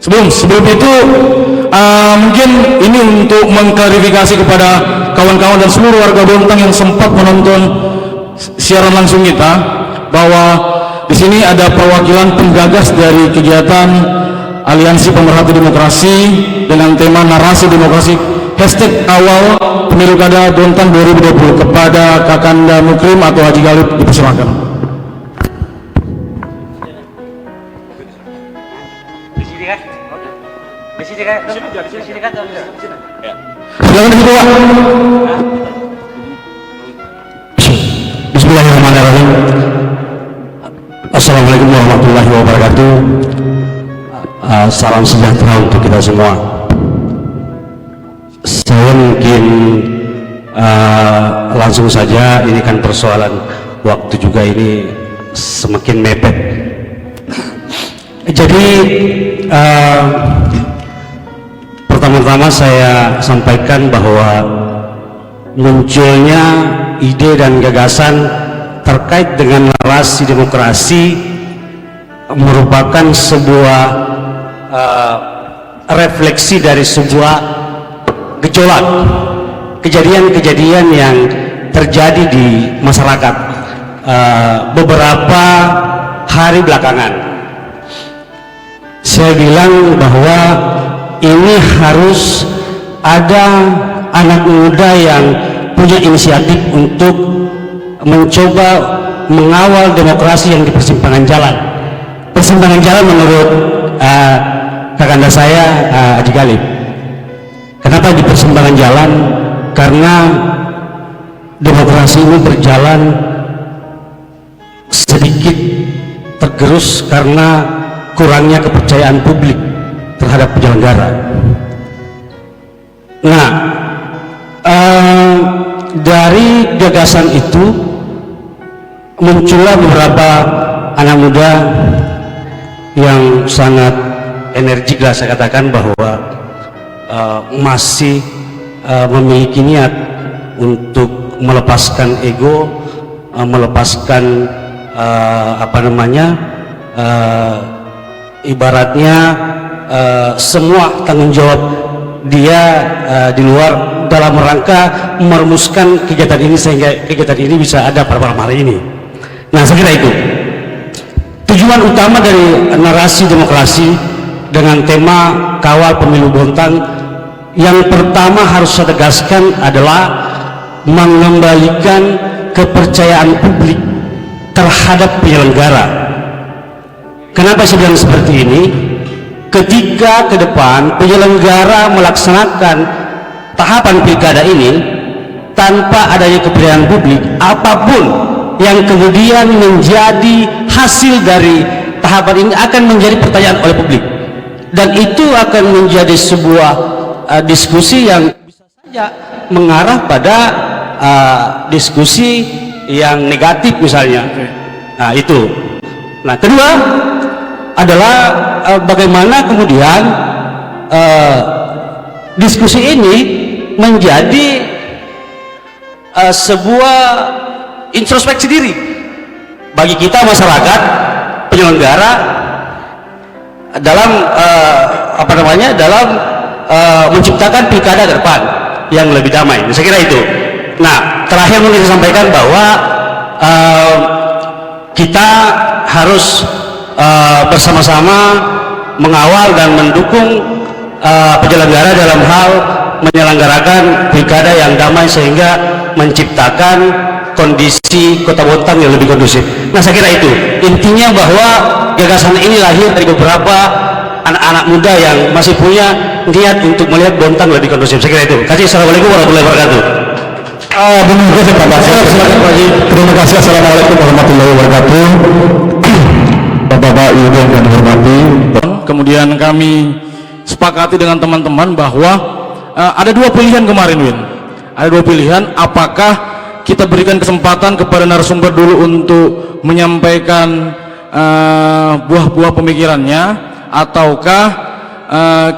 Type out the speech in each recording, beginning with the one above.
Sebelum itu mungkin ini untuk mengklarifikasi kepada kawan-kawan dan seluruh warga Bontang yang sempat menonton siaran langsung kita, bahwa di sini ada perwakilan penggagas dari kegiatan Aliansi Pemerhati Demokrasi dengan tema narasi demokrasi #awal pemilu kada Bontang 2020. Kepada Kakanda Mukrim atau Haji Galip dipersilakan. Bismillahirrahmanirrahim. Assalamualaikum warahmatullahi wabarakatuh. Salam sejahtera untuk kita semua. Saya mungkin langsung saja, ini kan persoalan waktu juga, ini semakin mepet. Jadi pertama-tama saya sampaikan bahwa munculnya ide dan gagasan terkait dengan narasi demokrasi merupakan sebuah refleksi dari sebuah gejolak, kejadian-kejadian yang terjadi di masyarakat beberapa hari belakangan. Saya bilang bahwa ini harus ada anak muda yang punya inisiatif untuk mencoba mengawal demokrasi yang di persimpangan jalan. Persimpangan jalan menurut kakanda saya, Haji Galip. Kenapa di persimpangan jalan? Karena demokrasi ini berjalan sedikit tergerus karena kurangnya kepercayaan publik terhadap penyelenggara. Nah, dari gagasan itu muncullah beberapa anak muda yang sangat energik, lah saya katakan, bahwa masih memiliki niat untuk melepaskan ego, melepaskan ibaratnya semua tanggung jawab dia di luar, dalam rangka merumuskan kegiatan ini sehingga kegiatan ini bisa ada pada malam hari ini. Nah, saya kira itu tujuan utama dari narasi demokrasi dengan tema kawal pemilu Bontang. Yang pertama harus saya tegaskan adalah mengembalikan kepercayaan publik terhadap penyelenggara. Kenapa saya bilang seperti ini? Ketika ke depan penyelenggara melaksanakan tahapan pilkada ini tanpa adanya kepercayaan publik, apapun yang kemudian menjadi hasil dari tahapan ini akan menjadi pertanyaan oleh publik, dan itu akan menjadi sebuah diskusi yang bisa saja mengarah pada diskusi yang negatif misalnya. Nah, itu. Nah, kedua adalah bagaimana kemudian diskusi ini menjadi sebuah introspeksi diri bagi kita masyarakat penyelenggara dalam dalam menciptakan pilkada ke depan yang lebih damai. Saya kira itu. Nah, terakhir mau saya sampaikan bahwa kita harus bersama-sama mengawal dan mendukung penyelenggara dalam hal menyelenggarakan pilkada yang damai sehingga menciptakan kondisi Kota Bontang yang lebih kondusif. Nah, saya kira itu intinya, bahwa gagasan ini lahir dari beberapa anak-anak muda yang masih punya niat untuk melihat Bontang lebih kondusif. Saya kira itu. Assalamualaikum warahmatullahi wabarakatuh. Terima kasih. Assalamualaikum warahmatullahi wabarakatuh. Bapak-bapak, ibu yang kami hormati. Kemudian kami sepakati dengan teman-teman bahwa ada dua pilihan kemarin, Win. Ada dua pilihan. Apakah kita berikan kesempatan kepada narasumber dulu untuk menyampaikan buah-buah pemikirannya, ataukah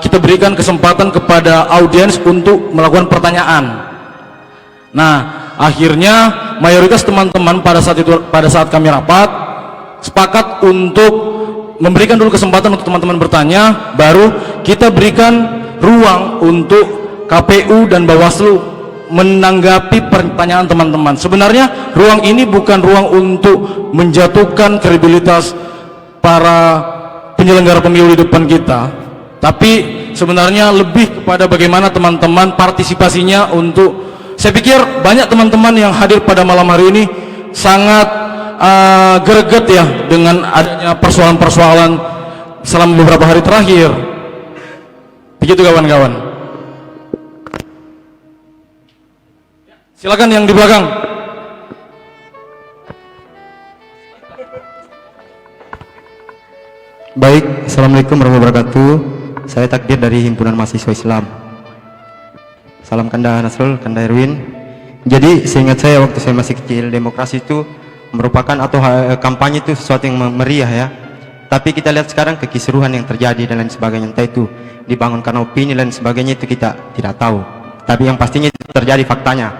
kita berikan kesempatan kepada audiens untuk melakukan pertanyaan. Nah, akhirnya mayoritas teman-teman pada saat kami rapat sepakat untuk memberikan dulu kesempatan untuk teman-teman bertanya, baru kita berikan ruang untuk KPU dan Bawaslu menanggapi pertanyaan teman-teman. Sebenarnya ruang ini bukan ruang untuk menjatuhkan kredibilitas para penyelenggara pemilu di depan kita, tapi sebenarnya lebih kepada bagaimana teman-teman partisipasinya untuk, saya pikir banyak teman-teman yang hadir pada malam hari ini sangat greget ya dengan adanya persoalan-persoalan selama beberapa hari terakhir. Begitu kawan-kawan. Silakan yang di belakang. Baik, Assalamualaikum warahmatullahi wabarakatuh. Saya Takdir dari Himpunan Mahasiswa Islam. Salam Kanda Nasrul, Kanda Erwin. Jadi seingat saya waktu saya masih kecil, demokrasi itu merupakan atau kampanye itu sesuatu yang meriah ya. Tapi kita lihat sekarang kekisruhan yang terjadi dan lain sebagainya, entah itu dibangun karena opini dan sebagainya, itu kita tidak tahu. Tapi yang pastinya itu terjadi faktanya.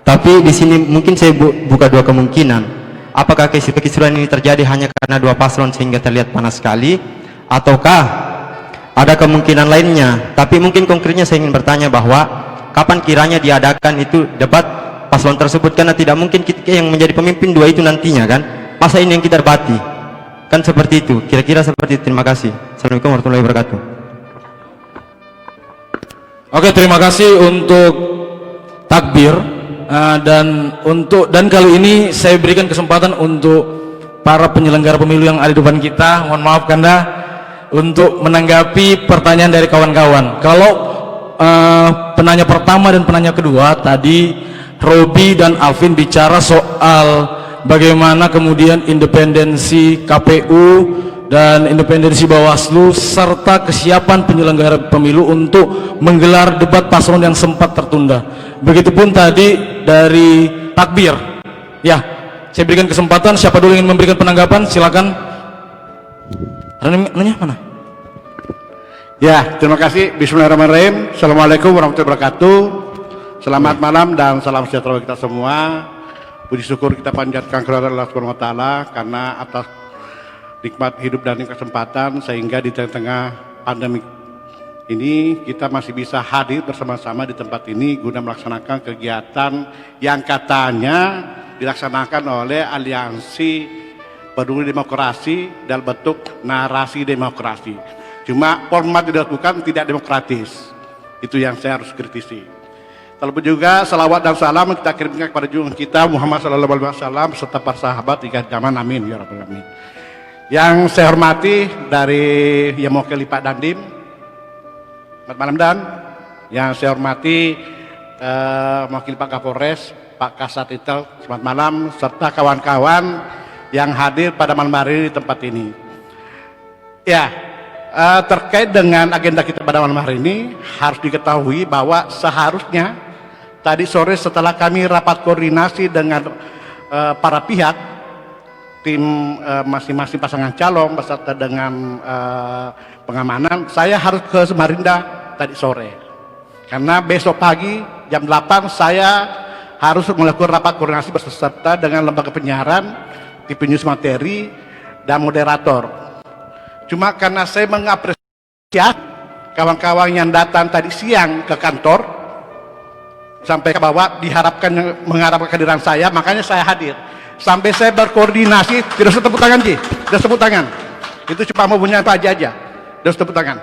Tapi di sini mungkin saya buka dua kemungkinan. Apakah kekisruhan ini terjadi hanya karena dua paslon sehingga terlihat panas sekali, ataukah ada kemungkinan lainnya? Tapi mungkin konkretnya saya ingin bertanya bahwa kapan kiranya diadakan itu debat paslon tersebut, karena tidak mungkin kita yang menjadi pemimpin dua itu nantinya kan, masa ini yang kita debati kan, seperti itu kira-kira seperti itu. Terima kasih. Assalamualaikum warahmatullahi wabarakatuh. Oke, terima kasih untuk takbir. Dan kali ini saya berikan kesempatan untuk para penyelenggara pemilu yang ada di depan kita, mohon maaf Kanda, untuk menanggapi pertanyaan dari kawan-kawan. Kalau penanya pertama dan penanya kedua tadi, Robi dan Alvin bicara soal bagaimana kemudian independensi KPU dan independensi Bawaslu serta kesiapan penyelenggara pemilu untuk menggelar debat paslon yang sempat tertunda. Begitupun tadi dari takbir. Ya, saya berikan kesempatan, siapa dulu ingin memberikan penanggapan, silakan. Nanya mana? Ya, terima kasih. Bismillahirrahmanirrahim. Assalamualaikum warahmatullahi wabarakatuh. Selamat malam dan salam sejahtera bagi kita semua. Puji syukur kita panjatkan kepada Allah Subhanahu wa taala karena atas nikmat hidup dan kesempatan sehingga di tengah-tengah pandemi ini kita masih bisa hadir bersama-sama di tempat ini guna melaksanakan kegiatan yang katanya dilaksanakan oleh Aliansi Peduli Demokrasi dalam bentuk narasi demokrasi. Cuma format dilakukan tidak demokratis. Itu yang saya harus kritisi. Terlebih juga salawat dan salam kita kirimkan kepada junjungan kita Muhammad SAW serta para sahabat hingga zaman, amin ya rabbal alamin. Yang saya hormati dari yang mewakili Pak Dandim, selamat malam. Dan yang saya hormati mewakili Pak Kapolres, Pak Kasat Intel, selamat malam, serta kawan-kawan yang hadir pada malam hari ini di tempat ini. Ya, terkait dengan agenda kita pada malam hari ini, harus diketahui bahwa seharusnya tadi sore setelah kami rapat koordinasi dengan para pihak, tim masing-masing pasangan calon beserta dengan pengamanan, saya harus ke Samarinda tadi sore. Karena besok pagi jam 8 saya harus melakukan rapat koordinasi beserta dengan lembaga penyiaran, tim penyusun materi, dan moderator. Cuma karena saya mengapresiasi kawan-kawan yang datang tadi siang ke kantor, sampai ke bawah mengharapkan kehadiran saya, makanya saya hadir. Sampai saya berkoordinasi, tidak usah tepuk tangan Ji, tidak tepuk tangan. Itu cuma mau punya Pak Haji aja, tidak usah tepuk tangan.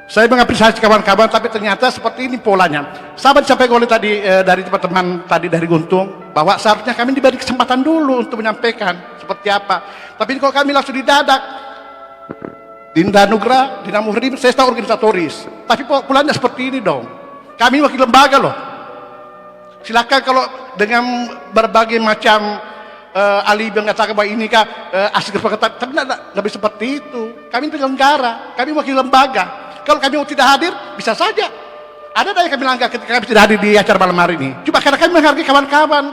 Saya mengapresiasi kawan-kawan, tapi ternyata seperti ini polanya. Sahabat disampaikan oleh tadi dari teman-teman tadi dari Guntung, bahwa seharusnya kami diberi kesempatan dulu untuk menyampaikan seperti apa. Tapi kalau kami langsung didadak, Dinda Nugra, Dinda Muhrim, saya tahu organisatoris, tapi polanya seperti ini dong. Kami wakil lembaga loh. Silakan kalau dengan berbagai macam ahli mengatakan bahwa ini kah asli kesepakatan, tapi tidak lebih seperti itu. Kami penyelenggara, kami wakil lembaga. Kalau kami tidak hadir, bisa saja ada yang kami langgar ketika kami tidak hadir di acara malam hari ini. Cuma karena kami menghargai kawan-kawan,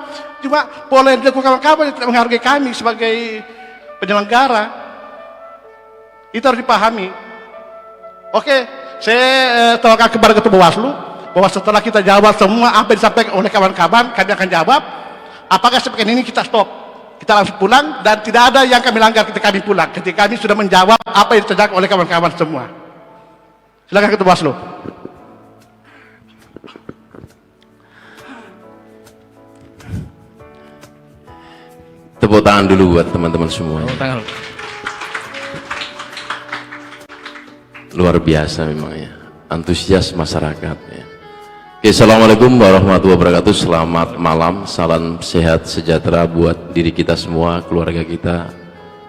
cuma pola yang dilakukan kawan-kawan yang tidak menghargai kami sebagai penyelenggara, itu harus dipahami. Oke, saya tawarkan kepada Ketua Bawaslu bahwa setelah kita jawab semua apa yang disampaikan oleh kawan-kawan, kami akan jawab apakah sepekan ini kita stop kita langsung pulang dan tidak ada yang kami langgar ketika kami pulang. Ketika kami sudah menjawab apa yang ditanyakan oleh kawan-kawan semua. Silakan Ketua Bawaslu. Tepuk tangan dulu buat teman-teman semua. Luar biasa memang ya, antusias masyarakat ya. Oke, assalamualaikum warahmatullahi wabarakatuh. Selamat malam, salam sehat sejahtera buat diri kita semua, keluarga kita.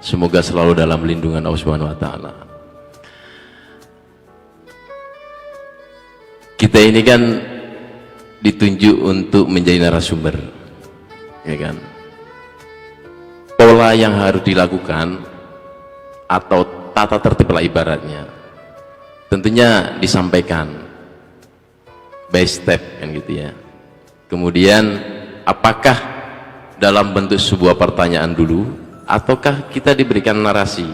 Semoga selalu dalam lindungan Allah Subhanahu wa taala. Kita ini kan ditunjuk untuk menjadi narasumber, ya kan? Pola yang harus dilakukan atau tata tertib lah ibaratnya, tentunya disampaikan by step kan gitu ya. Kemudian apakah dalam bentuk sebuah pertanyaan dulu, ataukah kita diberikan narasi,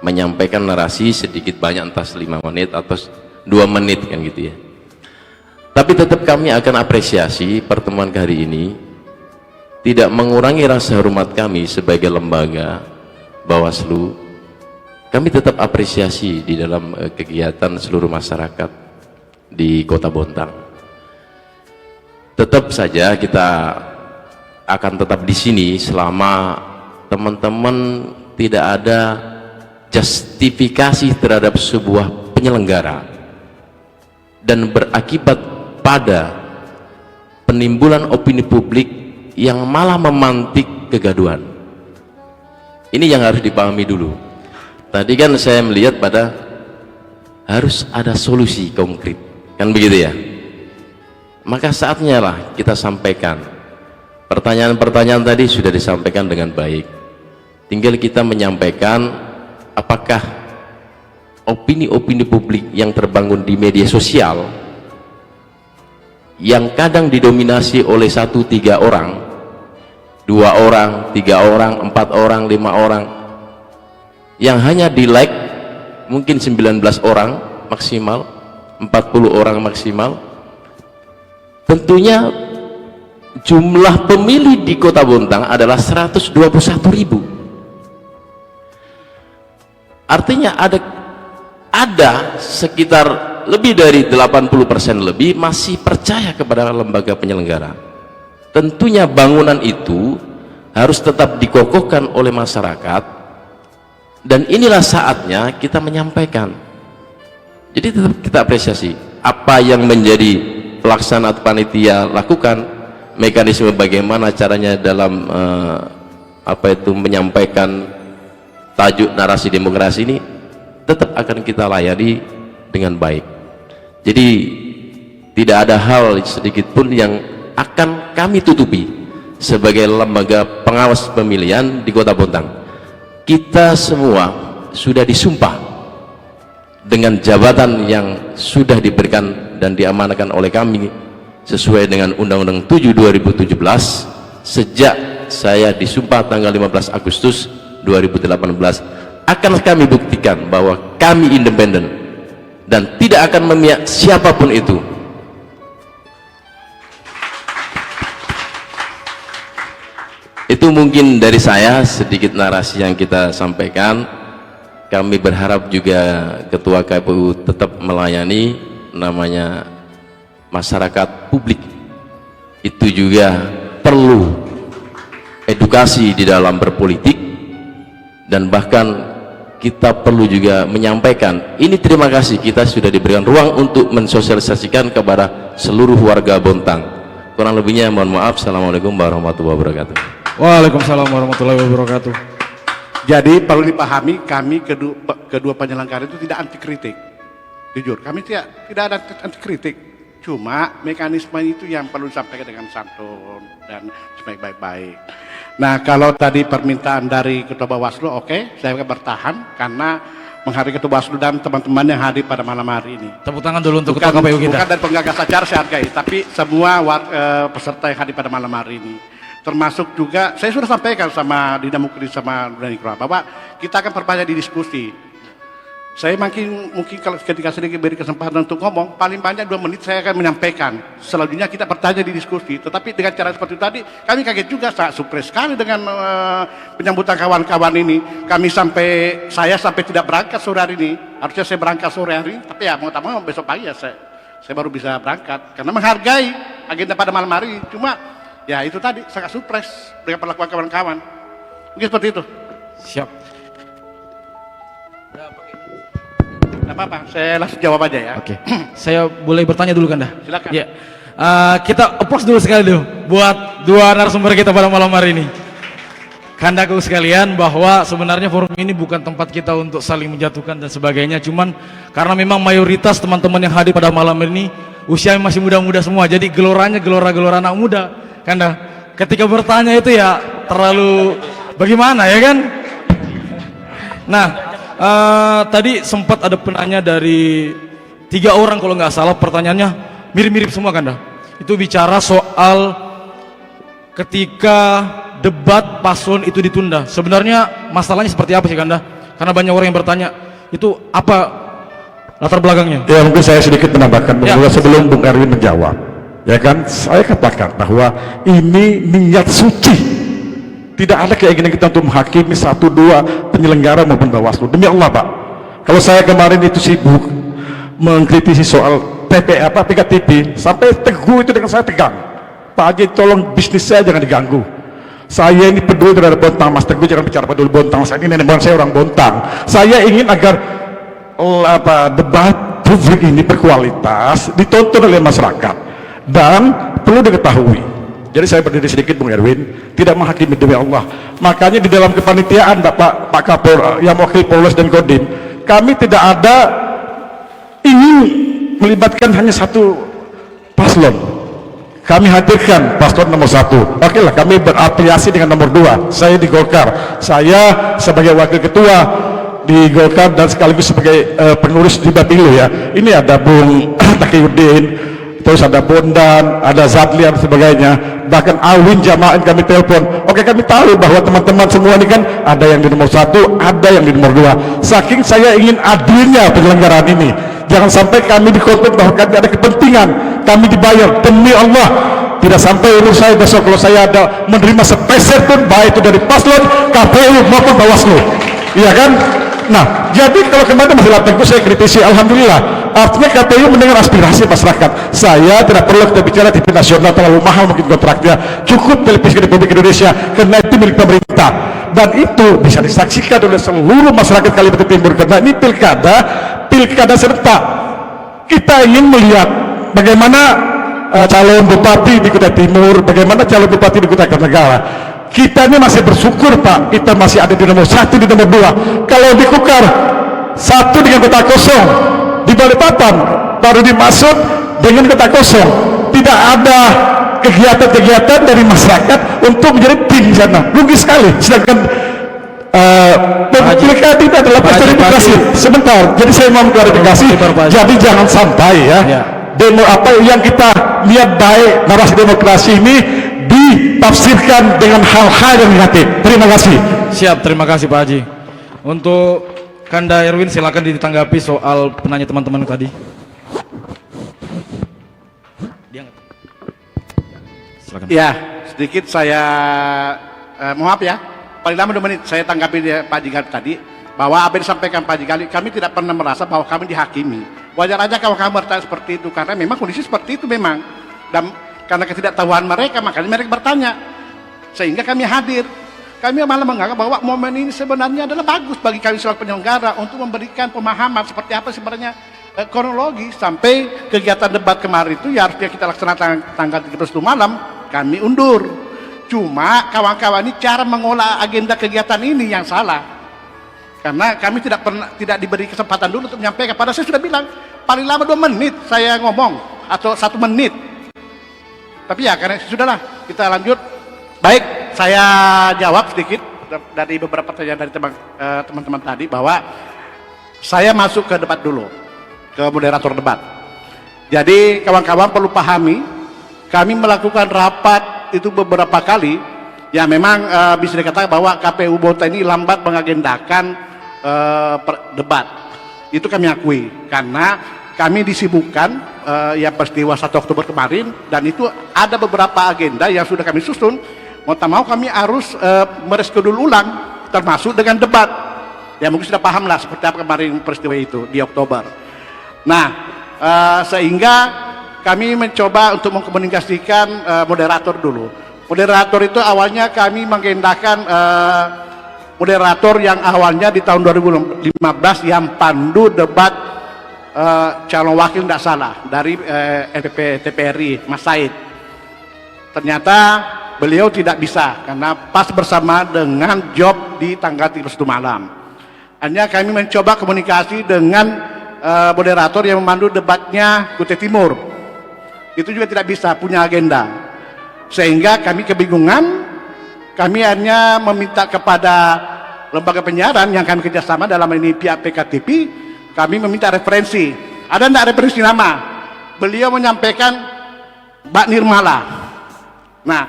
menyampaikan narasi sedikit banyak entah 5 menit atau 2 menit kan gitu ya. Tapi tetap kami akan apresiasi pertemuan hari ini tidak mengurangi rasa hormat kami sebagai lembaga Bawaslu. Kami tetap apresiasi di dalam kegiatan seluruh masyarakat di Kota Bontang. Tetap saja kita akan tetap di sini selama teman-teman tidak ada justifikasi terhadap sebuah penyelenggara dan berakibat pada penimbulan opini publik yang malah memantik kegaduhan. Ini yang harus dipahami dulu. Tadi kan saya melihat pada harus ada solusi konkret, kan begitu ya. Maka saatnya lah kita sampaikan. Pertanyaan-pertanyaan tadi sudah disampaikan dengan baik. Tinggal kita menyampaikan apakah opini-opini publik yang terbangun di media sosial yang kadang didominasi oleh 1-3 orang, 2 orang, 3 orang, 4 orang, 5 orang, yang hanya di like mungkin 19 orang maksimal, 40 orang maksimal. Tentunya jumlah pemilih di Kota Bontang adalah 121.000. Artinya ada sekitar lebih dari 80% lebih masih percaya kepada lembaga penyelenggara. Tentunya bangunan itu harus tetap dikokohkan oleh masyarakat, dan inilah saatnya kita menyampaikan. Jadi tetap kita apresiasi apa yang menjadi pelaksana atau panitia lakukan, mekanisme bagaimana caranya dalam menyampaikan tajuk narasi demokrasi ini tetap akan kita layani dengan baik. Jadi tidak ada hal sedikit pun yang akan kami tutupi sebagai lembaga pengawas pemilihan di Kota Bontang. Kita semua sudah disumpah dengan jabatan yang sudah diberikan dan diamanahkan oleh kami sesuai dengan Undang-Undang 7 2017 sejak saya disumpah tanggal 15 Agustus 2018. Akan kami buktikan bahwa kami independen dan tidak akan memihak siapapun itu. Itu mungkin dari saya sedikit narasi yang kita sampaikan. Kami berharap juga Ketua KPU tetap melayani namanya masyarakat publik. Itu juga perlu edukasi di dalam berpolitik, dan bahkan kita perlu juga menyampaikan ini terima kasih kita sudah diberikan ruang untuk mensosialisasikan kepada seluruh warga Bontang. Kurang lebihnya mohon maaf. Assalamualaikum warahmatullahi wabarakatuh. Waalaikumsalam warahmatullahi wabarakatuh. Jadi perlu dipahami, kami kedua penyelenggara itu tidak anti kritik. Jujur, kami tidak ada anti kritik. Cuma mekanisme itu yang perlu disampaikan dengan santun dan sebaik-baik. Nah, kalau tadi permintaan dari Ketua Bawaslu, oke, saya akan bertahan karena menghargai Ketua Bawaslu dan teman-teman yang hadir pada malam hari ini. Tepuk tangan dulu untuk Ketua KPU kita. Bukan dari penggagas acara saya hargai, tapi semua peserta yang hadir pada malam hari ini. Termasuk juga, saya sudah sampaikan sama Dinda Mukri sama Dinda Nikra, bahwa kita akan perbanyak di diskusi. Saya mungkin kalau ketika saya diberi kesempatan untuk ngomong, paling banyak 2 menit saya akan menyampaikan. Selanjutnya kita bertanya di diskusi. Tetapi dengan cara seperti itu tadi, kami kaget juga, sangat surprise sekali dengan penyambutan kawan-kawan ini. Saya sampai tidak berangkat sore hari ini. Harusnya saya berangkat sore hari, tapi ya mau tak mau besok pagi ya saya baru bisa berangkat. Karena menghargai agenda pada malam hari. Cuma ya itu tadi sangat surprise dengan perlakuan kawan-kawan. Mungkin seperti itu. Siap. Tidak apa-apa, saya langsung jawab aja ya. Oke. Saya boleh bertanya dulu Kanda? Silakan. Ya. Kita applause dulu sekali dulu buat 2 narasumber kita pada malam hari ini. Kandaku sekalian, bahwa sebenarnya forum ini bukan tempat kita untuk saling menjatuhkan dan sebagainya, cuman karena memang mayoritas teman-teman yang hadir pada malam ini usia masih muda-muda semua, jadi geloranya gelora-gelora anak muda. Kanda, ketika bertanya itu ya terlalu bagaimana ya kan? Nah, tadi sempat ada penanya dari 3 orang kalau nggak salah, pertanyaannya mirip-mirip semua Kanda. Itu bicara soal ketika debat paslon itu ditunda. Sebenarnya masalahnya seperti apa sih Kanda? Karena banyak orang yang bertanya, itu apa latar belakangnya? Ya, mungkin saya sedikit menambahkan Ya. sebelum Bung Erwin menjawab. Ya kan, saya katakan bahwa ini niat suci. Tidak ada keinginan kita untuk menghakimi 1-2 penyelenggara maupun Bawaslu. Demi Allah, Pak. Kalau saya kemarin itu sibuk mengkritisi soal PKTP, sampai teguh itu dengan saya tegang. Pak Haji, tolong bisnis saya jangan diganggu. Saya ini peduli terhadap Bontang, Mas Teguh jangan bicara peduli Bontang. Saya ini nenek moyang saya orang Bontang. Saya ingin agar debat publik ini berkualitas, ditonton oleh masyarakat, dan perlu diketahui. Jadi saya berdiri sedikit Bung Erwin, tidak menghakimi demi Allah. Makanya di dalam kepanitiaan Pak Kapolres yang wakil Polres dan Kodim, kami tidak ada ingin melibatkan hanya 1 paslon. Kami hadirkan paslon nomor 1. Oke lah, kami berafiliasi dengan nomor 2. Saya di Golkar. Saya sebagai wakil ketua di Golkar dan sekaligus sebagai pengurus di Bapilu ya. Ini ada Bung Taqiyuddin, terus ada Bondan, ada Zadlian dan sebagainya, bahkan Awin Jamain kami telepon. Oke, kami tahu bahwa teman-teman semua ini kan ada yang di nomor 1, ada yang di nomor 2. Saking saya ingin adilnya penyelenggaraan ini, jangan sampai kami dikonflik bahwa kami ada kepentingan, kami dibayar. Demi Allah, tidak sampai umur saya besok kalau saya ada menerima sepeser pun, baik itu dari paslon, KPU maupun Bawaslu, iya kan? Nah, jadi kalau kemarin masalah Teguh saya kritisi, alhamdulillah, artinya KPU mendengar aspirasi masyarakat. Saya tidak perlu kita bicara TV nasional terlalu mahal mungkin kontraknya, cukup televisi Republik Indonesia karena itu milik pemerintah, dan itu bisa disaksikan oleh seluruh masyarakat Kalimantan Timur karena ini pilkada serentak. Kita ingin melihat bagaimana calon bupati di Kutai Timur, bagaimana calon bupati di Kutai Kartanegara. Kita ini masih bersyukur Pak, kita masih ada di nomor 1, di nomor 2. Kalau dikukar 1 dengan kota kosong di Balikpapan, baru dimaksud dengan kota kosong, tidak ada kegiatan-kegiatan dari masyarakat untuk menjadi tim di sana. Rugi sekali. Sedangkan pilkada itu adalah pesta demokrasi. Sebentar, jadi saya mau klarifikasi. Jadi jangan sampai ya, demo apa yang kita lihat baik narasi demokrasi ini ditafsirkan dengan hal-hal yang negatif. Terima kasih. Siap, terima kasih Pak Haji. Untuk Kanda Erwin silakan ditanggapi soal penanya teman-teman tadi. Silakan. Ya, sedikit saya maaf ya, paling lama 2 menit saya tanggapi Pak Haji Gali tadi, bahwa apa yang disampaikan Pak Haji Gali, kami tidak pernah merasa bahwa kami dihakimi. Wajar aja kalau kamu bertanya seperti itu, karena memang kondisi seperti itu memang, dan karena ketidaktahuan mereka, makanya mereka bertanya, sehingga kami hadir. Kami malah menganggap bahwa momen ini sebenarnya adalah bagus bagi kami selaku penyelenggara untuk memberikan pemahaman seperti apa sebenarnya kronologi sampai kegiatan debat kemarin itu ya harusnya kita laksanakan tanggal 31 malam, kami undur. Cuma kawan-kawan ini cara mengolah agenda kegiatan ini yang salah, karena kami tidak diberi kesempatan dulu untuk menyampaikan. Padahal saya sudah bilang paling lama 2 menit saya ngomong atau 1 menit, tapi ya karena sudahlah, kita lanjut. Baik, saya jawab sedikit dari beberapa pertanyaan dari teman-teman tadi, bahwa saya masuk ke debat dulu, ke moderator debat. Jadi kawan-kawan perlu pahami, kami melakukan rapat itu beberapa kali, ya memang bisa dikatakan bahwa KPU Bontang ini lambat mengagendakan debat. Itu kami akui karena kami disibukkan ya peristiwa 1 Oktober kemarin, dan itu ada beberapa agenda yang sudah kami susun. Mau tak mau kami harus mereschedule ulang, termasuk dengan debat. Ya mungkin sudah paham lah seperti apa kemarin peristiwa itu di Oktober. Nah, sehingga kami mencoba untuk mengkomunikasikan moderator dulu. Moderator itu awalnya kami mengagendakan moderator yang awalnya di tahun 2015 yang pandu debat calon wakil tidak salah dari NPP TPRI Mas Said. Ternyata beliau tidak bisa karena pas bersama dengan job di tanggal 31 malam. Hanya kami mencoba komunikasi dengan moderator yang memandu debatnya Kutai Timur. Itu juga tidak bisa, punya agenda. Sehingga kami kebingungan. Kami hanya meminta kepada lembaga penyiaran yang kami kerjasama, dalam ini pihak PKTP, kami meminta referensi. Ada tidak referensi nama? Beliau menyampaikan Mbak Nirmala. Nah,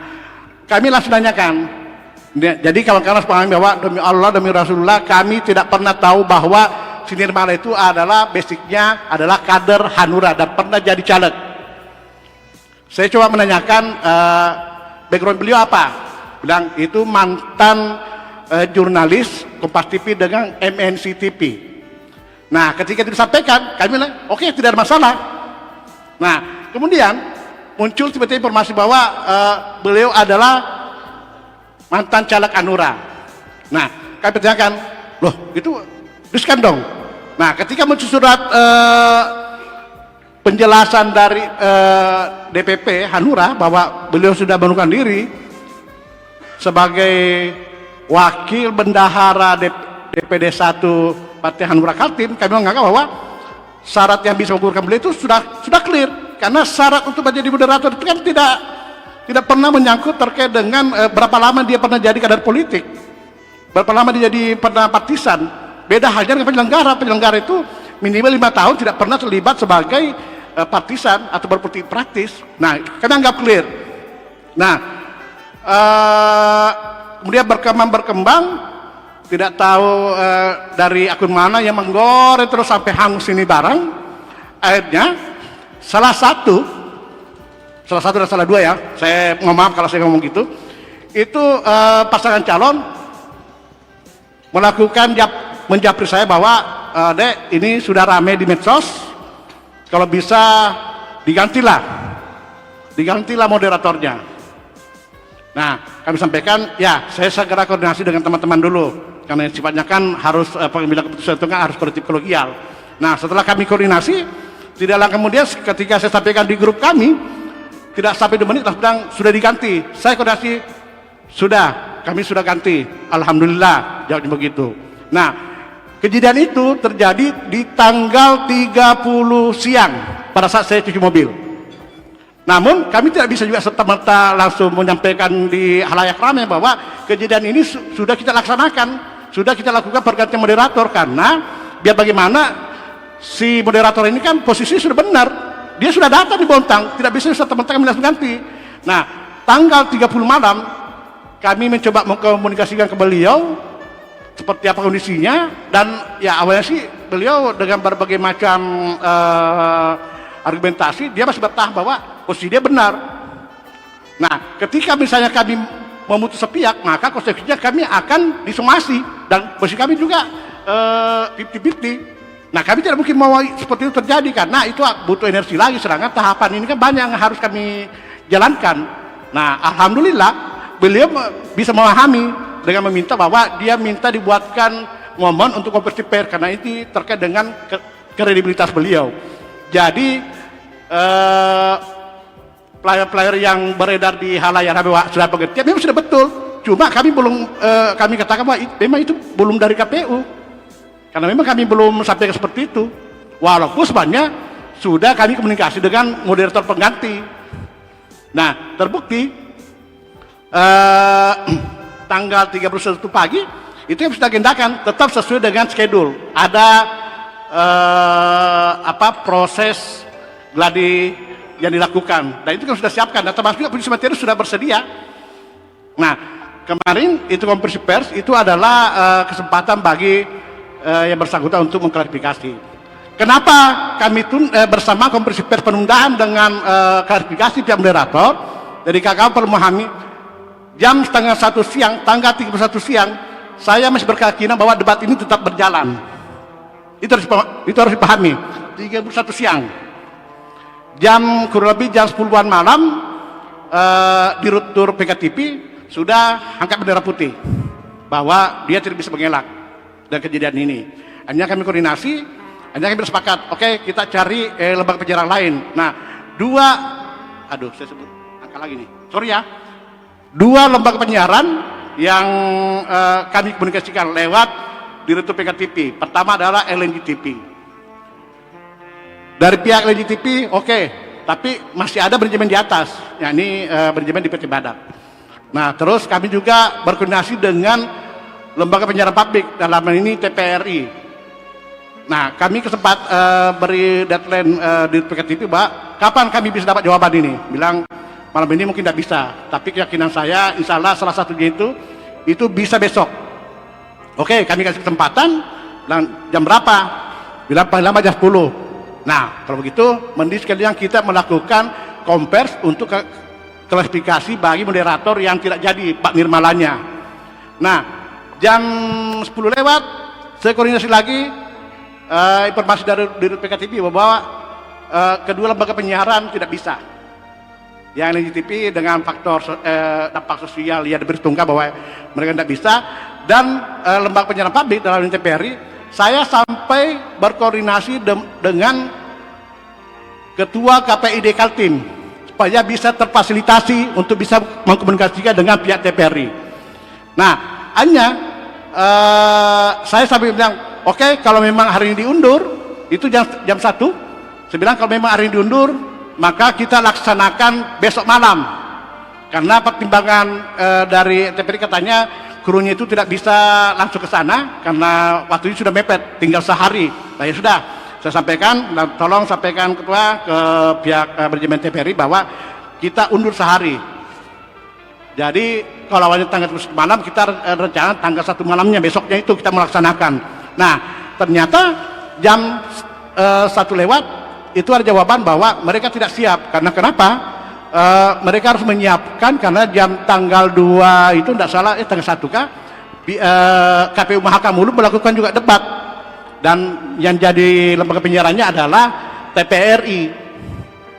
kami langsung tanyakan. Jadi kawan-kawan sepahami bahwa demi Allah, demi Rasulullah, kami tidak pernah tahu bahwa si Nirmala itu adalah basicnya adalah kader Hanura dan pernah jadi caleg. Saya coba menanyakan background beliau apa? Bilang itu mantan jurnalis Kompas TV dengan MNC TV. Nah, ketika itu disampaikan, kami bilang, oke, tidak ada masalah. Nah, kemudian muncul tiba-tiba informasi bahwa beliau adalah mantan caleg Hanura. Nah, kami pertanyakan, loh, itu riskan dong. Nah, ketika muncul surat penjelasan dari DPP Hanura bahwa beliau sudah mengundurkan diri sebagai wakil bendahara DPD 1 Partai Hanura Kaltim, kami menganggap bahwa syarat yang bisa mengundurkan beliau itu sudah clear, karena syarat untuk menjadi moderator itu kan tidak pernah menyangkut terkait dengan berapa lama dia pernah jadi kader politik, berapa lama dia jadi pernah partisan. Beda halnya dengan penyelenggara itu minimal 5 tahun tidak pernah terlibat sebagai partisan atau berpolitik praktis. Nah, kami anggap clear. Nah, kemudian berkembang, tidak tahu dari akun mana yang menggoreng terus sampai hangus ini barang. Akhirnya salah satu dan salah dua ya, saya mohon maaf kalau saya ngomong gitu, itu pasangan calon melakukan menjapri saya bahwa Dek, ini sudah ramai di medsos, kalau bisa digantilah moderatornya. Nah, kami sampaikan, ya saya segera koordinasi dengan teman-teman dulu, karena sifatnya kan harus pengambilan keputusan itu kan harus kolektif kolegial. Nah, setelah kami koordinasi, tidak lama kemudian ketika saya sampaikan di grup kami, tidak sampai 2 menit langsung sudah diganti. Saya koordinasi, kami sudah ganti, alhamdulillah, jawabnya begitu. Nah, kejadian itu terjadi di tanggal 30 siang pada saat saya cuci mobil. Namun kami tidak bisa juga serta-merta langsung menyampaikan di halayak ramai bahwa kejadian ini sudah kita laksanakan, sudah kita lakukan pergantian moderator, karena biar bagaimana si moderator ini kan posisi sudah benar, dia sudah datang di Bontang, tidak bisa serta-merta kami langsung ganti. Nah, tanggal 30 malam kami mencoba mengkomunikasikan ke beliau seperti apa kondisinya, dan ya awalnya sih beliau dengan berbagai macam argumentasi dia masih bertahan bahwa posisi dia benar. Nah, ketika misalnya kami memutus sepihak, maka konsekuensinya kami akan disomasi, dan posisi kami juga 50-50. Nah, kami tidak mungkin mau seperti itu terjadi, karena itu butuh energi lagi, sedangkan tahapan ini kan banyak yang harus kami jalankan. Nah, alhamdulillah beliau bisa memahami dengan meminta bahwa dia minta dibuatkan momen untuk konversi pers, karena ini terkait dengan kredibilitas beliau. Jadi player-player yang beredar di halayak sudah pengertian memang sudah betul, cuma kami belum kami katakan bahwa memang itu belum dari KPU, karena memang kami belum sampai seperti itu, walaupun sebenarnya sudah kami komunikasi dengan moderator pengganti. Nah, terbukti tanggal 31 pagi itu yang sudah agendakan tetap sesuai dengan schedule. Ada proses gladi yang dilakukan, dan itu kan sudah siapkan, dan termasuk juga produksi materi sudah bersedia. Nah, kemarin itu konferensi pers itu adalah kesempatan bagi yang bersangkutan untuk mengklarifikasi. Kenapa kami bersama konferensi pers penundaan dengan klarifikasi pihak moderator? Jadi kakak perlu memahami, jam setengah 1 siang, tanggal 31 siang, saya masih berkeyakinan bahwa debat ini tetap berjalan. Itu harus dipahami. 31 siang, kurang lebih jam 10-an malam, Direktur PKTV sudah angkat bendera putih bahwa dia tidak bisa mengelak dan kejadian ini. Hanya kami koordinasi, hanya kami bersepakat, oke, kita cari lembaga penyiaran lain. Nah, saya sebut angka lagi nih, sorry ya, 2 lembaga penyiaran yang kami komunikasikan lewat Direktur PKTV. Pertama adalah LNG TV. Dari pihak LNG TV, oke, tapi masih ada manajemen di atas, yakni manajemen di PT Badak. Nah, terus kami juga berkoordinasi dengan lembaga penyiaran publik, dalam hal ini TPRI. Nah, kami kesempat beri deadline di PKTV, bahwa kapan kami bisa dapat jawaban ini. Bilang malam ini mungkin tidak bisa, tapi keyakinan saya insya Allah salah satunya itu bisa besok. Oke, kami kasih kesempatan, dan jam berapa? Bilang paling lama jam 10. Nah, kalau begitu, mending sekalian kita melakukan konvers untuk klarifikasi bagi moderator yang tidak jadi Pak Nirmalanya. Nah, jam 10 lewat, saya koordinasi lagi, informasi dari PKTV bahwa kedua lembaga penyiaran tidak bisa. Yang LNG TV dengan faktor dampak sosial ya diberhitungkan bahwa mereka tidak bisa, dan lembaga penyiaran publik dalam TPRI, saya sampai berkoordinasi dengan Ketua KPID Kaltim supaya bisa terfasilitasi untuk bisa mengkomunikasikan dengan pihak TPRI. Nah, hanya saya sampai bilang, oke, kalau memang hari ini diundur, itu jam 1. Saya bilang kalau memang hari ini diundur, maka kita laksanakan besok malam. Karena pertimbangan dari TPRI katanya krunya itu tidak bisa langsung ke sana karena waktunya sudah mepet, tinggal sehari. Nah, ya sudah, saya sampaikan, dan tolong sampaikan ketua ke pihak manajemen TPRI bahwa kita undur sehari. Jadi kalau awalnya tanggal 1 malam, kita rencana tanggal 1 malamnya, besoknya itu kita melaksanakan. Nah, ternyata jam 1 lewat itu ada jawaban bahwa mereka tidak siap. Karena kenapa? Mereka harus menyiapkan, karena jam tanggal 2 itu tidak salah, tanggal 1 kah, KPU Mahakam Hulu melakukan juga debat, dan yang jadi lembaga penyiarannya adalah TPRI.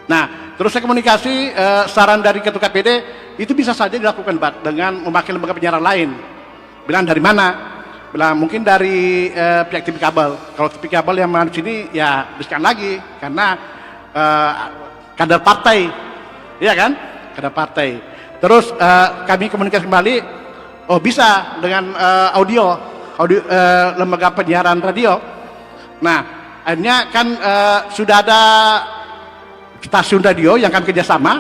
Nah, terus saya komunikasi, saran dari Ketua KPD itu bisa saja dilakukan debat dengan memakai lembaga penyiaran lain. Bilang dari mana? Bilang mungkin dari pihak TV kabel. Kalau TV kabel yang mana sini ya diskan lagi, karena kader partai. Iya kan? Ada partai. Terus kami komunikasi kembali, oh bisa dengan audio lembaga penyiaran radio. Nah, akhirnya kan sudah ada stasiun radio yang kami kerjasama,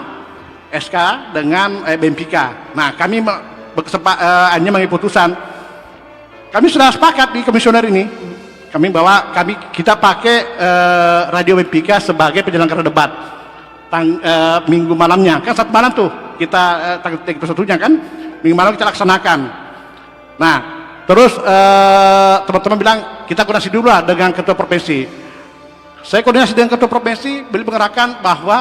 SK dengan BMPK. Nah, kami hanya mengambil putusan. Kami sudah sepakat di komisioner ini, kita pakai radio BMPK sebagai penyelenggara debat. Minggu malamnya kan 1 malam tuh kita tanggal 31-nya kan minggu malam kita laksanakan. Nah, terus teman-teman bilang kita koordinasi dulu lah dengan ketua provinsi. Saya koordinasi dengan ketua provinsi, beliau mengerahkan bahwa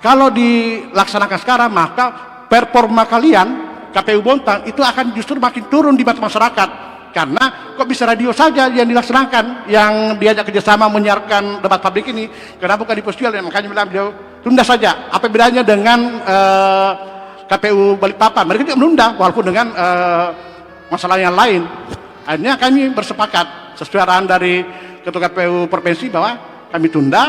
kalau dilaksanakan sekarang maka performa kalian KPU Bontang itu akan justru makin turun di mata masyarakat. Karena kok bisa radio saja yang dilaksanakan, yang diajak kerjasama menyiarkan debat publik ini, kenapa bukan di posisial? Makanya bilang beliau tunda saja. Apa bedanya dengan KPU Balikpapan? Mereka juga menunda walaupun dengan masalah yang lain. Akhirnya kami bersepakat sesuai arahan dari Ketua KPU Provinsi bahwa kami tunda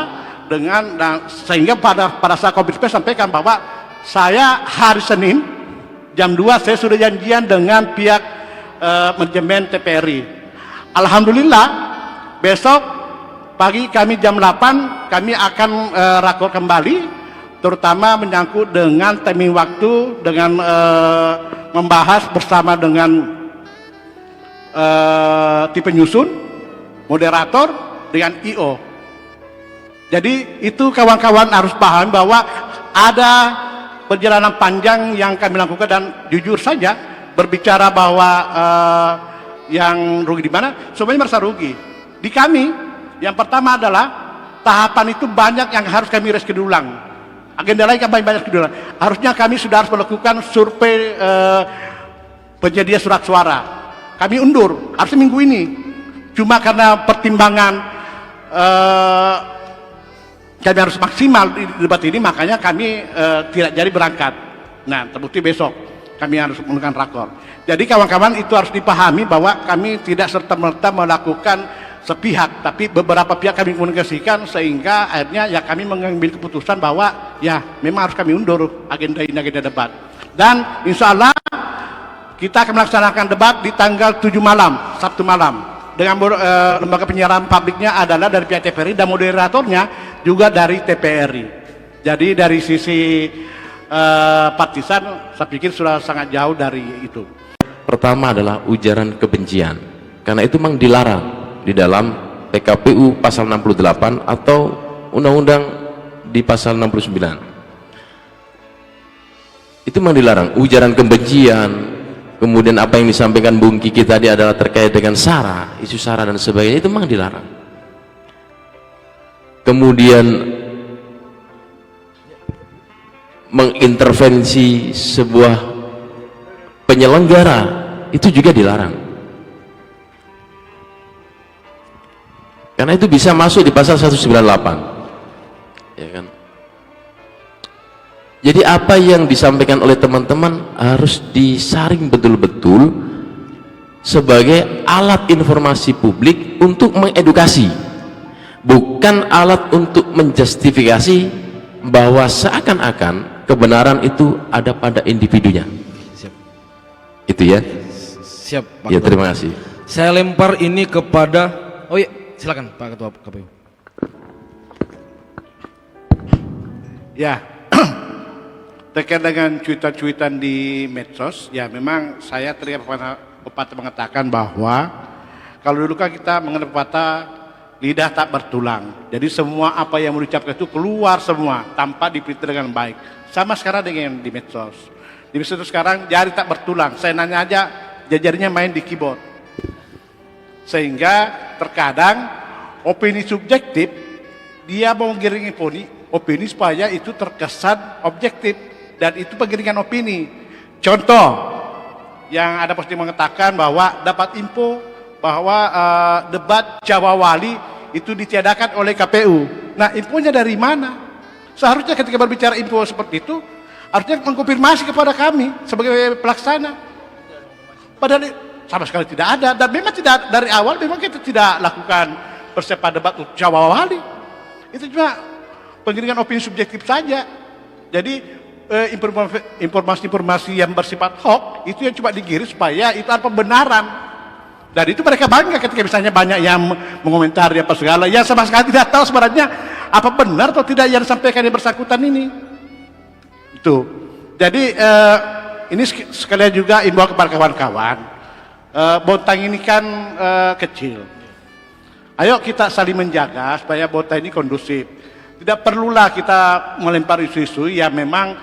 dengan, sehingga pada saat konferensi pers sampaikan bahwa saya hari Senin jam 2 saya sudah janjian dengan pihak manajemen TPRI. Alhamdulillah besok pagi kami jam 8 kami akan rakor kembali, terutama menyangkut dengan timing waktu, dengan membahas bersama dengan tim penyusun, moderator, dengan IO. Jadi itu kawan-kawan harus paham bahwa ada perjalanan panjang yang kami lakukan, dan jujur saja berbicara bahwa yang rugi di mana, semuanya merasa rugi. Di kami Yang pertama adalah tahapan itu banyak yang harus kami reschedule ulang. Agenda lain kami banyak reschedule ulang. Harusnya kami sudah harus melakukan survei penyedia surat suara. Kami undur, harusnya minggu ini. Cuma karena pertimbangan kami harus maksimal di debat ini, makanya kami tidak jadi berangkat. Nah, terbukti besok kami harus menggunakan rakor. Jadi kawan-kawan itu harus dipahami bahwa kami tidak serta-merta melakukan sepihak, tapi beberapa pihak kami komunikasikan sehingga akhirnya ya kami mengambil keputusan bahwa ya memang harus kami undur agenda ini, agenda debat. Dan insya Allah kita akan melaksanakan debat di tanggal 7 malam, Sabtu malam. Dengan lembaga penyiaran publiknya adalah dari pihak TVRI dan moderatornya juga dari TPRI. Jadi dari sisi partisan saya pikir sudah sangat jauh dari itu. Pertama adalah ujaran kebencian, karena itu memang dilarang di dalam PKPU pasal 68 atau undang-undang di pasal 69. Itu memang dilarang, ujaran kebencian. Kemudian apa yang disampaikan Bung Kiki tadi adalah terkait dengan SARA, isu SARA dan sebagainya, itu memang dilarang. Kemudian mengintervensi sebuah penyelenggara itu juga dilarang, karena itu bisa masuk di pasal 198, ya kan. Jadi apa yang disampaikan oleh teman-teman harus disaring betul-betul sebagai alat informasi publik untuk mengedukasi, bukan alat untuk menjustifikasi bahwa seakan-akan kebenaran itu ada pada individunya. Itu ya. Siap, Pak Ya, Ketua. terima kasih. Saya lempar ini kepada, oh iya, silakan Pak Ketua KPU. Ya, terkait dengan cuitan-cuitan di medsos, ya memang saya teringat pepatah mengatakan bahwa kalau dulu kan kita mengenal pepatah lidah tak bertulang. Jadi semua apa yang mau diucapkan itu keluar semua tanpa dipilih dengan baik. Sama sekarang dengan di medsos. Di medsos sekarang jari tak bertulang. Saya nanya aja, jarinya main di keyboard. Sehingga terkadang opini subjektif dia mau menggiringi opini supaya itu terkesan objektif, dan itu penggiringan opini. Contoh yang ada posting mengatakan bahwa dapat info bahwa debat Jawa Wali itu ditiadakan oleh KPU. Nah, infonya dari mana? Seharusnya ketika berbicara info seperti itu harusnya mengkonfirmasi kepada kami sebagai pelaksana. Padahal sama sekali tidak ada, dan memang tidak dari awal memang kita tidak lakukan persiapan debat untuk Jawa Wali. Itu cuma penggiringan opini subjektif saja. Jadi informasi-informasi yang bersifat hoax itu yang cuma digiring supaya itu ada pembenaran. Dan itu mereka bangga ketika misalnya banyak yang mengomentari apa segala, yang sama sekali tidak tahu sebenarnya apa benar atau tidak yang disampaikan yang bersangkutan ini. Itu. Jadi ini sekalian juga imbau kepada kawan-kawan. Bontang ini kan kecil. Ayo kita saling menjaga supaya Bontang ini kondusif. Tidak perlulah kita melempar isu-isu yang memang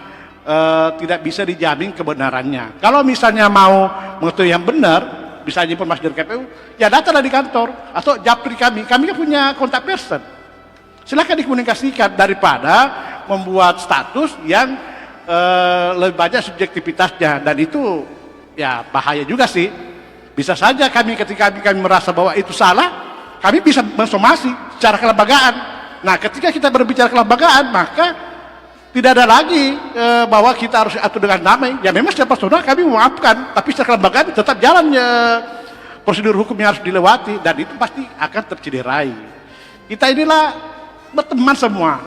tidak bisa dijamin kebenarannya. Kalau misalnya mau mengetahui yang benar, misalnya informasi dari KPU, ya datanglah di kantor atau japri kami kan punya kontak person. Silakan dikomunikasikan daripada membuat status yang lebih banyak subjektivitasnya, dan itu ya bahaya juga sih. Bisa saja kami ketika kami merasa bahwa itu salah, kami bisa mensomasi secara kelembagaan. Nah, ketika kita berbicara kelembagaan, maka tidak ada lagi bahwa kita harus atur dengan damai. Ya memang secara personal kami memaafkan, tapi secara kelembagaan tetap jalan prosedur hukum yang harus dilewati, dan itu pasti akan tercederai. Kita inilah berteman semua,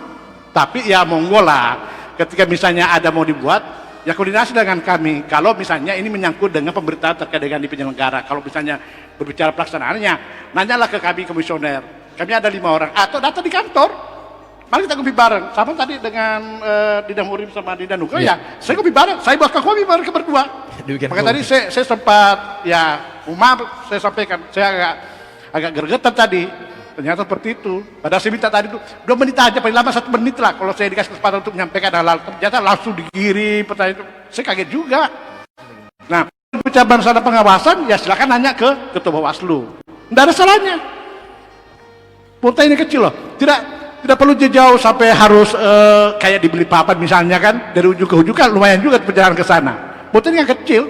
tapi ya monggo lah ketika misalnya ada mau dibuat, ya koordinasi dengan kami. Kalau misalnya ini menyangkut dengan pemberitaan terkait dengan di penyelenggara, kalau misalnya berbicara pelaksanaannya, nanyalah ke kami komisioner. Kami ada 5 orang, atau datang di kantor, mari kita kopi bareng. Sama tadi dengan Didam Urim sama Didam Nugra, ya saya kopi bareng, saya buat kopi bareng berdua. Maka tadi saya sempat, ya maaf saya sampaikan, saya agak gergetan tadi. Ternyata seperti itu. Padahal saya minta tadi itu 2 menit aja, paling lama 1 menit lah. Kalau saya dikasih kesempatan untuk menyampaikan hal-hal, ternyata langsung dikirim pertanyaan itu. Saya kaget juga. Nah, bicara masalah pengawasan, ya silakan nanya ke Ketua Bawaslu. Tidak ada salahnya. Punta ini kecil loh, tidak perlu jauh sampai harus kayak dibeli papan misalnya kan, dari ujung ke ujung kan lumayan juga perjalanan ke sana. Punta ini yang kecil,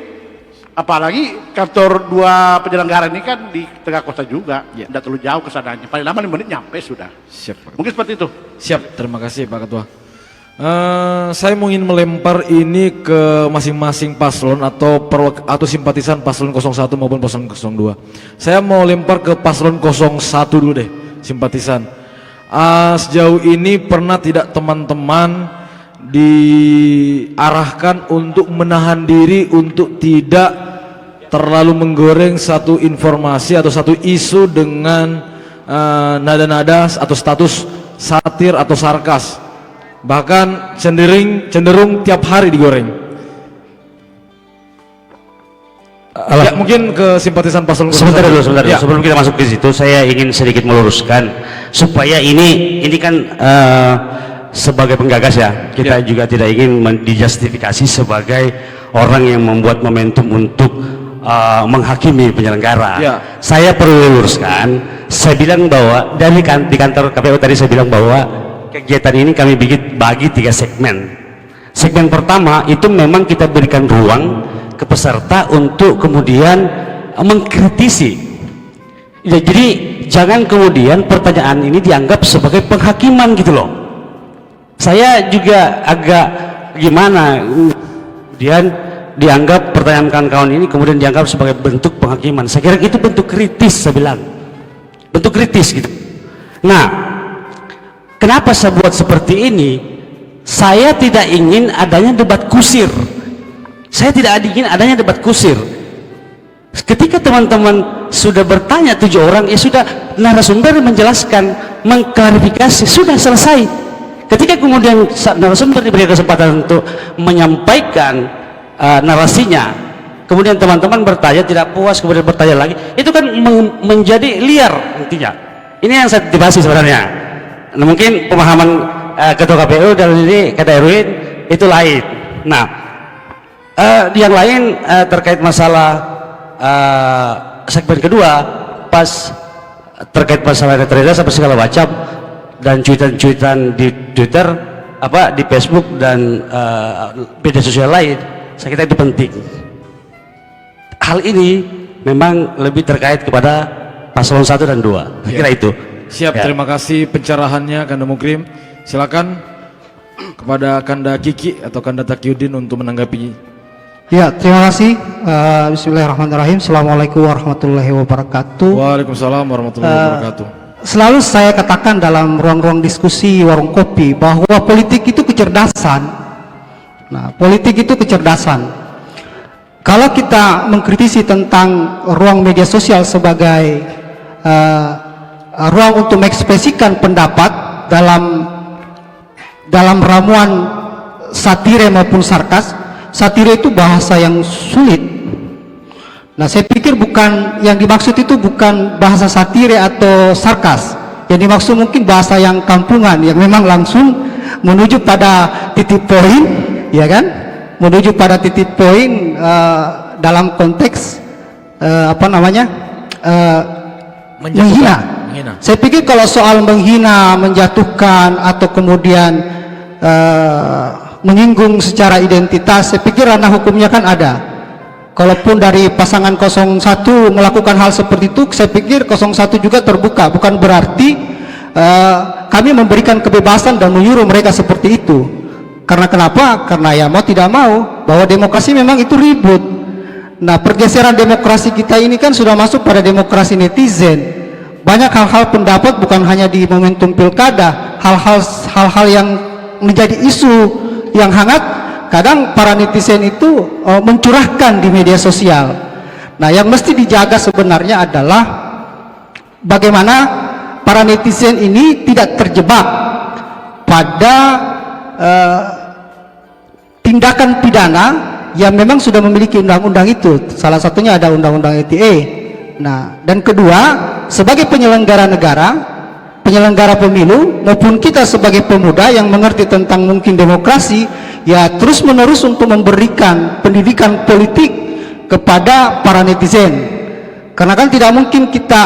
apalagi kantor dua penyelenggara ini kan di tengah kota juga, tidak terlalu jauh ke sananya, paling lama 5 menit nyampe sudah. Siap, Pak. Mungkin seperti itu. Siap, terima kasih Pak Ketua. Saya mau ingin melempar ini ke masing-masing paslon atau simpatisan paslon 01 maupun paslon 02. Saya mau lempar ke paslon 01 dulu deh, simpatisan. Sejauh ini pernah tidak teman-teman diarahkan untuk menahan diri untuk tidak terlalu menggoreng satu informasi atau satu isu dengan nada-nada atau status satir atau sarkas, bahkan cenderung tiap hari digoreng? Ya, mungkin ke simpatisan paslon. Sebentar dulu. Ya. Sebelum kita masuk ke situ, saya ingin sedikit meluruskan supaya ini kan sebagai penggagas ya, kita juga tidak ingin dijustifikasi sebagai orang yang membuat momentum untuk menghakimi penyelenggara. Ya. Saya perlu luruskan, saya bilang bahwa di kantor KPU tadi saya bilang bahwa kegiatan ini kami bagi 3 segmen. Segmen pertama itu memang kita berikan ruang ke peserta untuk kemudian mengkritisi. Ya, jadi jangan kemudian pertanyaan ini dianggap sebagai penghakiman gitu loh. Saya juga agak gimana kemudian dianggap pertanyaan kawan-kawan ini kemudian dianggap sebagai bentuk penghakiman. Saya kira itu bentuk kritis, saya bilang bentuk kritis gitu. Nah, kenapa saya buat seperti ini? Saya tidak ingin adanya debat kusir. Saya tidak ingin adanya debat kusir. Ketika teman-teman sudah bertanya 7 orang, ya sudah, narasumber menjelaskan, mengklarifikasi, sudah selesai. Ketika kemudian narasumber diberi kesempatan untuk menyampaikan narasinya, kemudian teman-teman bertanya tidak puas, kemudian bertanya lagi, itu kan menjadi liar nantinya. Ini yang saya dibahas sebenarnya. Nah, mungkin pemahaman Ketua KPU dalam ini kata Erwin itu lain. Nah, yang lain terkait masalah segmen kedua, pas terkait masalah netralitas apa segala macam dan cuitan-cuitan di Twitter, di Facebook dan media sosial lain, saya kira itu penting. Hal ini memang lebih terkait kepada paslon 1 dan 2. Saya kira itu. Siap, ya. terima kasih pencerahannya Kanda Mukrim. Silakan kepada Kanda Kiki atau Kanda Taqiyuddin untuk menanggapi. Ya, terima kasih. Bismillahirrahmanirrahim. Assalamualaikum warahmatullahi wabarakatuh. Waalaikumsalam warahmatullahi wabarakatuh. Selalu saya katakan dalam ruang-ruang diskusi warung kopi bahwa politik itu kecerdasan. Nah, politik itu kecerdasan. Kalau kita mengkritisi tentang ruang media sosial sebagai ruang untuk mengekspresikan pendapat dalam ramuan satire maupun sarkas, satire itu bahasa yang sulit. Nah, saya pikir yang dimaksud itu bukan bahasa satire atau sarkas. Yang dimaksud mungkin bahasa yang kampungan, yang memang langsung menuju pada titik poin, ya kan? Menuju pada titik poin dalam konteks menghina. Saya pikir kalau soal menghina, menjatuhkan atau kemudian menyinggung secara identitas, saya pikir ranah hukumnya kan ada. Kalaupun dari pasangan 01 melakukan hal seperti itu, saya pikir 01 juga terbuka. Bukan berarti kami memberikan kebebasan dan menyuruh mereka seperti itu. Karena kenapa? Karena ya mau tidak mau, bahwa demokrasi memang itu ribut. Nah, pergeseran demokrasi kita ini kan sudah masuk pada demokrasi netizen. Banyak hal-hal pendapat bukan hanya di momentum pilkada, hal-hal yang menjadi isu yang hangat, kadang para netizen itu mencurahkan di media sosial. Nah, yang mesti dijaga sebenarnya adalah bagaimana para netizen ini tidak terjebak pada tindakan pidana yang memang sudah memiliki undang-undang itu. Salah satunya ada undang-undang ITE. Nah, dan kedua, sebagai penyelenggara negara, penyelenggara pemilu, maupun kita sebagai pemuda yang mengerti tentang mungkin demokrasi, ya terus menerus untuk memberikan pendidikan politik kepada para netizen. Karena kan tidak mungkin kita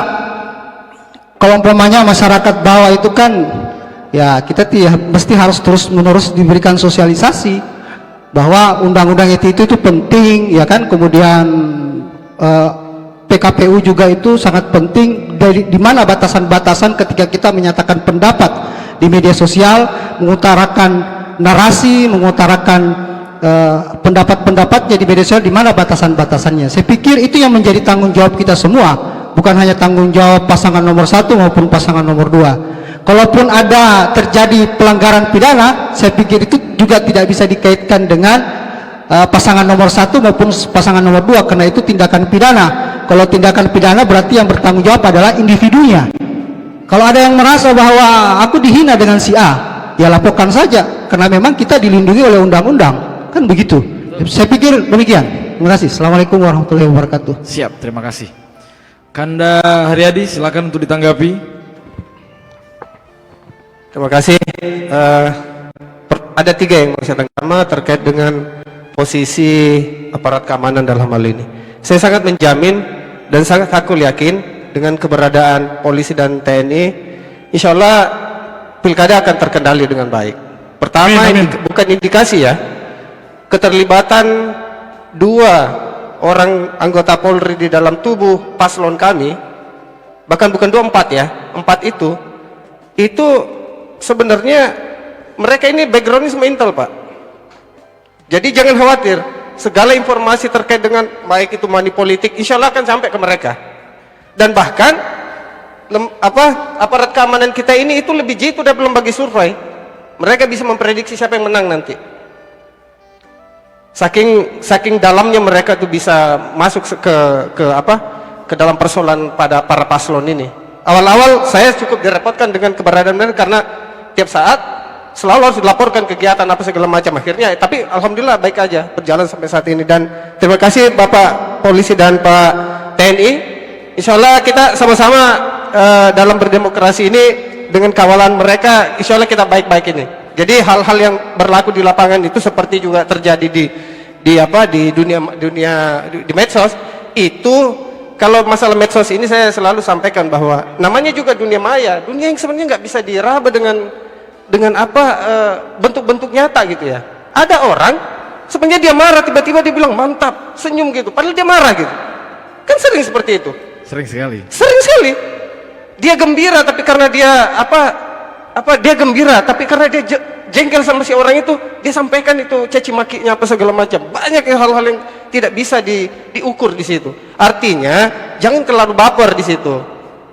kalau umpamanya masyarakat bawah itu kan ya kita mesti harus terus menerus diberikan sosialisasi bahwa undang-undang itu penting ya kan, kemudian PKPU juga itu sangat penting, di mana batasan-batasan ketika kita menyatakan pendapat di media sosial, mengutarakan narasi, mengutarakan pendapat-pendapatnya di media sosial, di mana batasan-batasannya. Saya pikir itu yang menjadi tanggung jawab kita semua, bukan hanya tanggung jawab pasangan nomor 1 maupun pasangan nomor 2. Kalaupun ada terjadi pelanggaran pidana, saya pikir itu juga tidak bisa dikaitkan dengan pasangan nomor 1 maupun pasangan nomor 2, karena itu tindakan pidana. Kalau tindakan pidana berarti yang bertanggung jawab adalah individunya. Kalau ada yang merasa bahwa aku dihina dengan si A, ya laporkan saja, karena memang kita dilindungi oleh undang-undang, kan begitu. Saya pikir demikian. Terima kasih. Assalamualaikum warahmatullahi wabarakatuh. Siap, terima kasih. Kanda Haryadi, silakan untuk ditanggapi. Terima kasih. Ada 3 yang mau saya tanggapi. Pertama terkait dengan posisi aparat keamanan dalam hal ini. Saya sangat menjamin dan sangat aku yakin dengan keberadaan polisi dan TNI, insya Allah pilkada akan terkendali dengan baik. Pertama, bukan indikasi ya, keterlibatan 2 orang anggota Polri di dalam tubuh paslon kami, bahkan bukan 2, 4 ya, 4 itu sebenarnya mereka ini backgroundnya semua intel Pak. Jadi jangan khawatir, segala informasi terkait dengan baik itu money politik, insya Allah akan sampai ke mereka. Dan bahkan aparat keamanan kita ini itu lebih jitu dalam lembaga survei. Mereka bisa memprediksi siapa yang menang nanti. Saking dalamnya mereka tuh bisa masuk ke dalam persoalan pada para paslon ini. Awal-awal saya cukup direpotkan dengan keberadaan mereka karena tiap saat selalu harus dilaporkan kegiatan apa segala macam. Akhirnya tapi alhamdulillah baik aja berjalan sampai saat ini, dan terima kasih Bapak Polisi dan Pak TNI. Insya Allah kita sama-sama dalam berdemokrasi ini dengan kawalan mereka, insya Allah kita baik-baik ini. Jadi hal-hal yang berlaku di lapangan itu seperti juga terjadi di dunia medsos itu. Kalau masalah medsos ini saya selalu sampaikan bahwa namanya juga dunia maya, dunia yang sebenarnya nggak bisa diraba dengan bentuk-bentuk nyata gitu ya. Ada orang sebenarnya dia marah, tiba-tiba dia bilang mantap, senyum gitu, padahal dia marah gitu. Kan sering seperti itu. Sering sekali. Sering sekali. Dia gembira tapi karena dia dia gembira tapi karena dia jengkel sama si orang itu, dia sampaikan itu caci makinya apa segala macam. Banyak hal-hal yang tidak bisa diukur di situ. Artinya jangan terlalu baper di situ.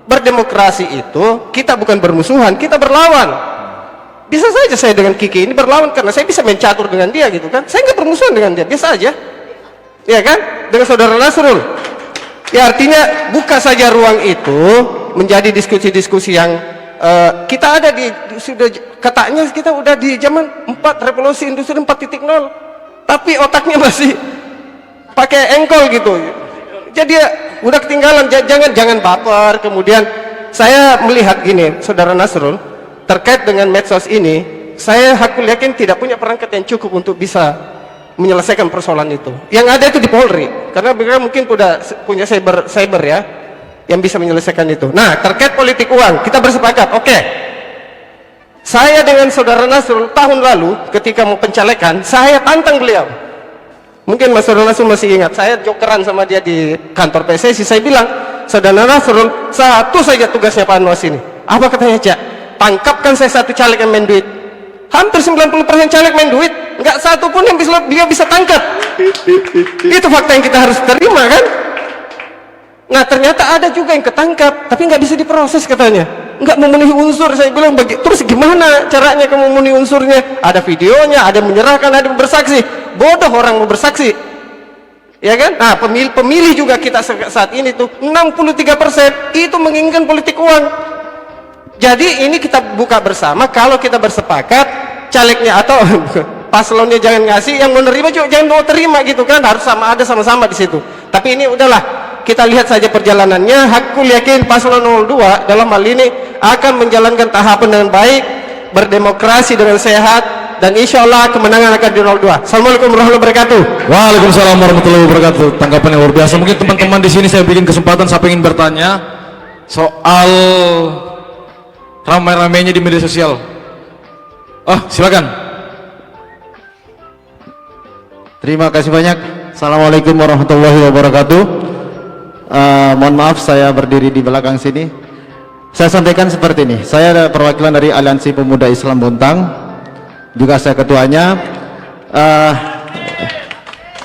Berdemokrasi itu kita bukan bermusuhan, kita berlawan. Bisa saja saya dengan Kiki ini berlawan karena saya bisa main catur dengan dia gitu kan. Saya nggak bermusuhan dengan dia, biasa aja. Ya kan? Dengan saudara Nasrul. Ya artinya buka saja ruang itu menjadi diskusi-diskusi yang kita ada sudah katanya kita udah di zaman 4 revolusi industri 4.0, tapi otaknya masih pakai engkol gitu. Jadi ya, udah ketinggalan. Jangan baper. Kemudian saya melihat gini, saudara Nasrul, terkait dengan medsos ini, saya yakin tidak punya perangkat yang cukup untuk bisa menyelesaikan persoalan itu. Yang ada itu di Polri, karena mereka mungkin udah punya cyber ya, yang bisa menyelesaikan itu. Nah, terkait politik uang, kita bersepakat, oke. Saya dengan saudara Nasrul tahun lalu ketika mau pencalekan, saya tantang beliau. Mungkin Mas saudara Nasrul masih ingat, saya jokeran sama dia di kantor PSSI. Saya bilang, saudara Nasrul, satu saja tugasnya Pak Anwas ini. Apa katanya, Cak? Tangkapkan saya satu caleg yang main duit. Hampir 90% caleg main duit, nggak satu pun yang dia bisa tangkap. Itu fakta yang kita harus terima kan. Nah ternyata ada juga yang ketangkap tapi nggak bisa diproses katanya, nggak memenuhi unsur. Saya bilang terus gimana caranya kamu memenuhi unsurnya? Ada videonya, ada menyerahkan, ada bersaksi. Bodoh orang mau bersaksi, ya kan? Nah pemilih juga kita saat ini tuh 63% itu menginginkan politik uang. Jadi ini kita buka bersama, kalau kita bersepakat calegnya atau paslonnya jangan ngasih, yang menerima juga jangan mau terima gitu kan, harus sama-sama di situ. Tapi ini udahlah, kita lihat saja perjalanannya. Aku yakin paslon 02 dalam hal ini akan menjalankan tahapan dengan baik, berdemokrasi dengan sehat, dan insya Allah kemenangan akan di 02. Assalamualaikum warahmatullahi wabarakatuh. Waalaikumsalam warahmatullahi wabarakatuh. Tanggapan yang luar biasa. Mungkin teman-teman di sini saya bikin kesempatan siapa ingin bertanya. soal ramai-ramainya di media sosial. Silakan. Terima kasih banyak. Assalamualaikum warahmatullahi wabarakatuh. Mohon maaf saya berdiri di belakang sini. Saya sampaikan seperti ini. Saya ada perwakilan dari Aliansi Pemuda Islam Bontang, juga saya ketuanya.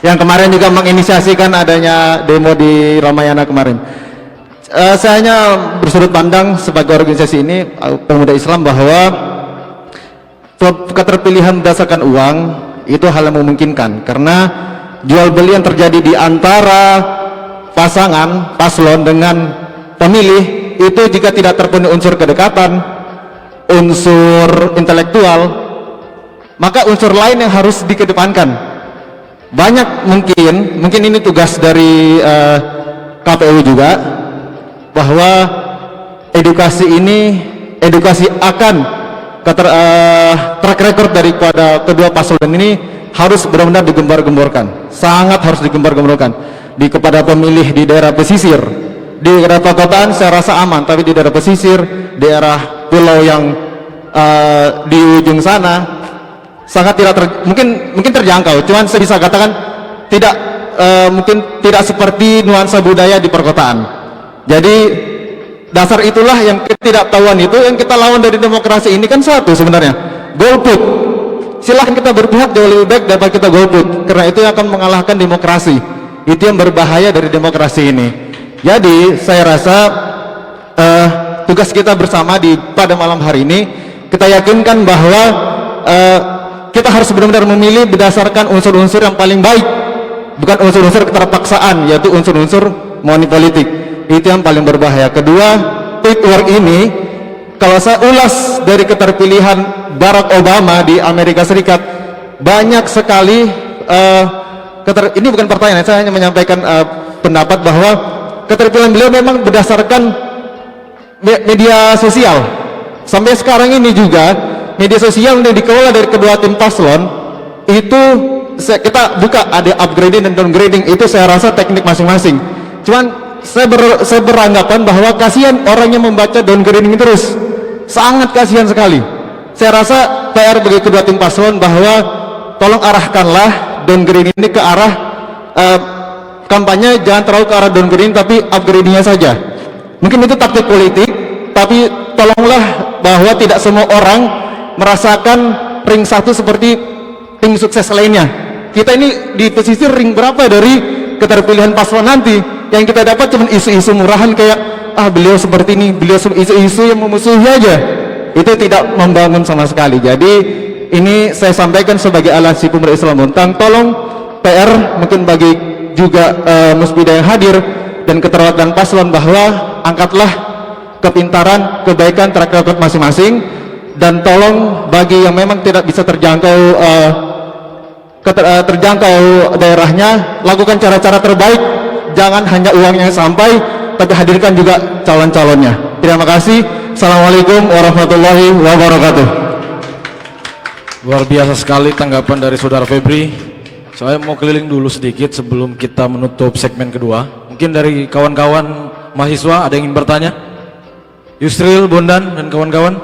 Yang kemarin juga menginisiasikan adanya demo di Ramayana kemarin. Saya hanya bersudut pandang sebagai organisasi ini, Pemuda Islam, bahwa keterpilihan berdasarkan uang itu hal yang memungkinkan, karena jual beli yang terjadi di antara pasangan paslon dengan pemilih itu jika tidak terpenuhi unsur kedekatan, unsur intelektual, maka unsur lain yang harus dikedepankan. Banyak mungkin ini tugas dari KPU juga, bahwa edukasi akan track record daripada kedua paslon ini harus benar-benar digembar-gemborkan, sangat harus digembar-gemborkan kepada pemilih di daerah pesisir. Di daerah perkotaan saya rasa aman, tapi di daerah pesisir, daerah pulau yang di ujung sana sangat tidak mungkin terjangkau. Cuman saya bisa katakan tidak mungkin tidak seperti nuansa budaya di perkotaan. Jadi dasar itulah yang ketidaktahuan itu yang kita lawan dari demokrasi ini kan satu sebenarnya, golput. Silahkan kita berpihak jauh lebih baik daripada kita golput, karena itu yang akan mengalahkan demokrasi. Itu yang berbahaya dari demokrasi ini. Jadi saya rasa tugas kita bersama pada malam hari ini, kita yakinkan bahwa kita harus benar-benar memilih berdasarkan unsur-unsur yang paling baik, bukan unsur-unsur keterpaksaan, yaitu unsur-unsur money politik. Itu yang paling berbahaya. Kedua, tweet war ini kalau saya ulas dari keterpilihan Barack Obama di Amerika Serikat, banyak sekali ini bukan pertanyaan, saya hanya menyampaikan pendapat bahwa keterpilihan beliau memang berdasarkan media sosial. Sampai sekarang ini juga media sosial yang dikelola dari kedua tim paslon itu kita buka ada upgrading dan downgrading, itu saya rasa teknik masing-masing. Cuman saya beranggapan bahwa kasihan orang yang membaca downgrading terus, sangat kasihan sekali. Saya rasa PR bagi kedua tim paslon bahwa tolong arahkanlah downgrading ini ke arah kampanye, jangan terlalu ke arah downgrading tapi upgradingnya saja. Mungkin itu taktik politik, tapi tolonglah bahwa tidak semua orang merasakan ring satu seperti ring sukses lainnya. Kita ini di pesisir ring berapa dari keterpilihan paslon nanti? Yang kita dapat cuma isu-isu murahan kayak beliau seperti ini, beliau isu-isu yang memusuhi aja. Itu tidak membangun sama sekali. Jadi ini saya sampaikan sebagai Aliansi Pemuda Islam Bontang, tolong PR mungkin bagi juga musbidah yang hadir dan keterwakilan paslon, bahwa angkatlah kepintaran, kebaikan, track record masing-masing, dan tolong bagi yang memang tidak bisa terjangkau daerahnya, lakukan cara-cara terbaik, jangan hanya uangnya sampai, tapi hadirkan juga calon-calonnya. Terima kasih. Assalamualaikum warahmatullahi wabarakatuh. Luar biasa sekali tanggapan dari Saudara Febri. Saya mau keliling dulu sedikit sebelum kita menutup segmen kedua. Mungkin dari kawan-kawan mahasiswa ada yang ingin bertanya? Yusril, Bondan, dan kawan-kawan.